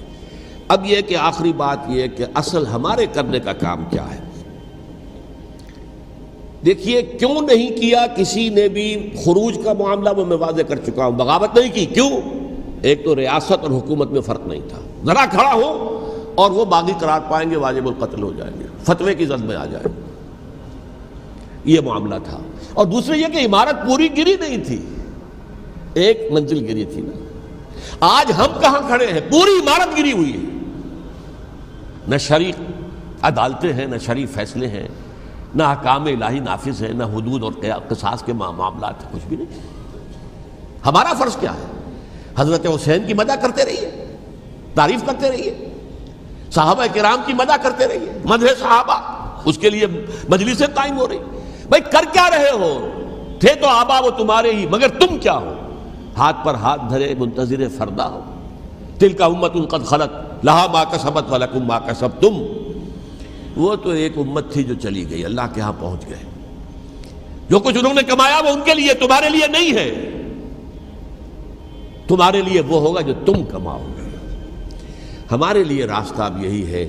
اب یہ کہ آخری بات یہ کہ اصل ہمارے کرنے کا کام کیا ہے. دیکھیے کیوں نہیں کیا کسی نے بھی خروج کا معاملہ، وہ میں واضح کر چکا ہوں. بغاوت نہیں کی، کیوں؟ ایک تو ریاست اور حکومت میں فرق نہیں تھا. ذرا کھڑا ہو اور وہ باغی قرار پائیں گے، واجب القتل ہو جائیں گے، فتوے کی زد میں آ جائیں گے. یہ معاملہ تھا. اور دوسرے یہ کہ عمارت پوری گری نہیں تھی، ایک منزل گری تھی نا. آج ہم کہاں کھڑے ہیں؟ پوری عمارت گری ہوئی ہے. نہ شرعی عدالتیں ہیں، نہ شرعی فیصلے ہیں، نہ احکام الہی نافذ ہیں، نہ حدود اور قصاص کے معاملات ہیں، کچھ بھی نہیں. ہمارا فرض کیا ہے؟ حضرت حسین کی مدح کرتے رہیے، تعریف کرتے رہیے، صحابہ کرام کی مدح کرتے رہیے، مدح صحابہ، اس کے لیے مجلسیں قائم ہو رہی. بھائی کر کیا رہے ہو؟ تھے تو آبا وہ تمہارے ہی، مگر تم کیا ہو؟ ہاتھ پر ہاتھ دھرے منتظر فردا ہو. تلک امۃ قد خلت لہا ما کسبت ولکم ما کسبتم. وہ تو ایک امت تھی جو چلی گئی، اللہ کے ہاں پہنچ گئے. جو کچھ انہوں نے کمایا وہ ان کے لیے، تمہارے لیے نہیں ہے. تمہارے لیے وہ ہوگا جو تم کماؤ گے. ہمارے لیے راستہ اب یہی ہے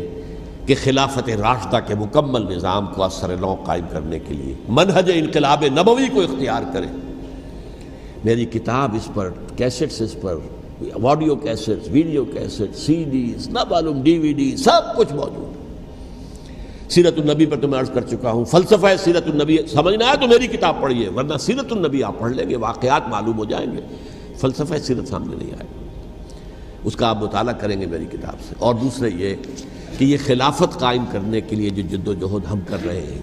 کہ خلافت راشدہ کے مکمل نظام کو اثر نو قائم کرنے کے لیے منہج انقلاب نبوی کو اختیار کریں. میری کتاب اس پر، کیسٹس اس پر، آڈیو کیسٹس، ویڈیو کیسٹس، سی ڈیز، نہ معلوم ڈی وی ڈی، سب کچھ موجود. سیرت النبی پر تو میں عرض کر چکا ہوں. فلسفہ سیرت النبی سمجھنا ہے تو میری کتاب پڑھیے، ورنہ سیرت النبی آپ پڑھ لیں گے، واقعات معلوم ہو جائیں گے، فلسفہ سیرت سامنے نہیں آئے. اس کا آپ مطالعہ کریں گے میری کتاب سے. اور دوسرے یہ کہ یہ خلافت قائم کرنے کے لیے جو جد و جہد ہم کر رہے ہیں،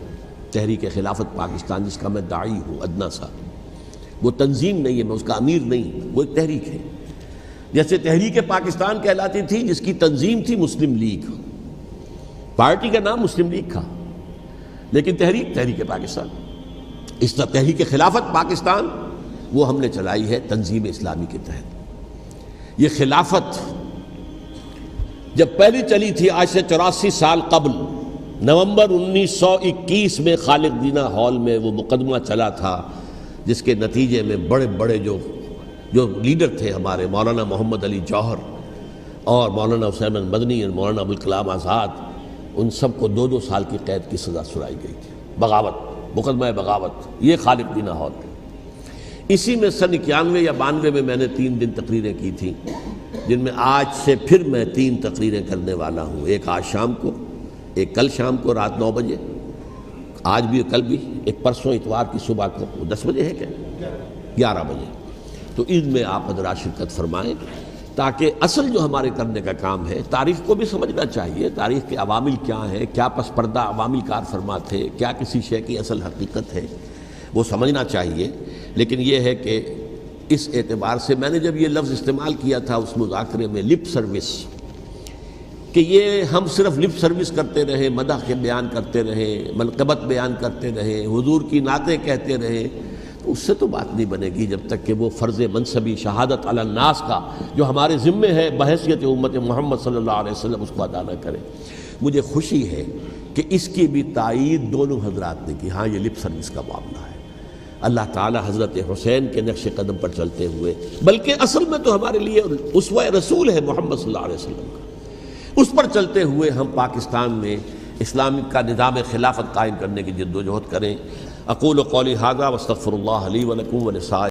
تحریک خلافت پاکستان جس کا میں داعی ہوں ادنا سا، وہ تنظیم نہیں ہے، میں اس کا امیر نہیں، وہ ایک تحریک ہے. جیسے تحریک پاکستان کہلاتی تھی جس کی تنظیم تھی مسلم لیگ، پارٹی کا نام مسلم لیگ تھا، لیکن تحریک پاکستان. اس طرح تحریک خلافت پاکستان وہ ہم نے چلائی ہے تنظیم اسلامی کے تحت. یہ خلافت جب پہلی چلی تھی آج سے 84 سال قبل، نومبر 1921 میں خالق دینہ ہال میں وہ مقدمہ چلا تھا، جس کے نتیجے میں بڑے بڑے جو لیڈر تھے ہمارے، مولانا محمد علی جوہر اور مولانا حسین مدنی اور مولانا ابوالکلام آزاد، ان سب کو 2 سال کی قید کی سزا سنائی گئی تھی. بغاوت، مقدمہ بغاوت، یہ خالق دینہ ہال. اسی میں سن 91 یا 92 میں میں نے 3 دن تقریریں کی تھیں، جن میں آج سے پھر میں 3 تقریریں کرنے والا ہوں. ایک آج شام کو، ایک کل شام کو رات 9 بجے، آج بھی کل بھی، ایک پرسوں اتوار کی صبح کو 10 بجے ہے کیا 11 بجے. تو ان میں آپ حضرات شرکت فرمائیں تاکہ اصل جو ہمارے کرنے کا کام ہے، تاریخ کو بھی سمجھنا چاہیے، تاریخ کے عوامل کیا ہیں، کیا پس پردہ عوامل کار فرما تھے، کیا کسی شے کی اصل حقیقت ہے، وہ سمجھنا چاہیے. لیکن یہ ہے کہ اس اعتبار سے میں نے جب یہ لفظ استعمال کیا تھا اس مذاکرے میں لپ سروس، کہ یہ ہم صرف لپ سروس کرتے رہیں، مدح کے بیان کرتے رہیں، منقبت بیان کرتے رہیں، حضور کی نعتیں کہتے رہیں، تو اس سے تو بات نہیں بنے گی جب تک کہ وہ فرض منصبی شہادت علی الناس کا جو ہمارے ذمے ہے بحیثیت امت محمد صلی اللہ علیہ وسلم اس کو ادا نہ کریں۔ مجھے خوشی ہے کہ اس کی بھی تائید دونوں حضرات نے کی، ہاں یہ لپ سروس کا معاملہ ہے۔ اللہ تعالی حضرت حسین کے نقش قدم پر چلتے ہوئے، بلکہ اصل میں تو ہمارے لیے اسوہ رسول ہے محمد صلی اللہ علیہ وسلم کا، اس پر چلتے ہوئے ہم پاکستان میں اسلام کا نظام خلافت قائم کرنے کی جد و جہد کریں۔ اقول قولی ھذا واستغفر اللہ لی ولکم ولسائر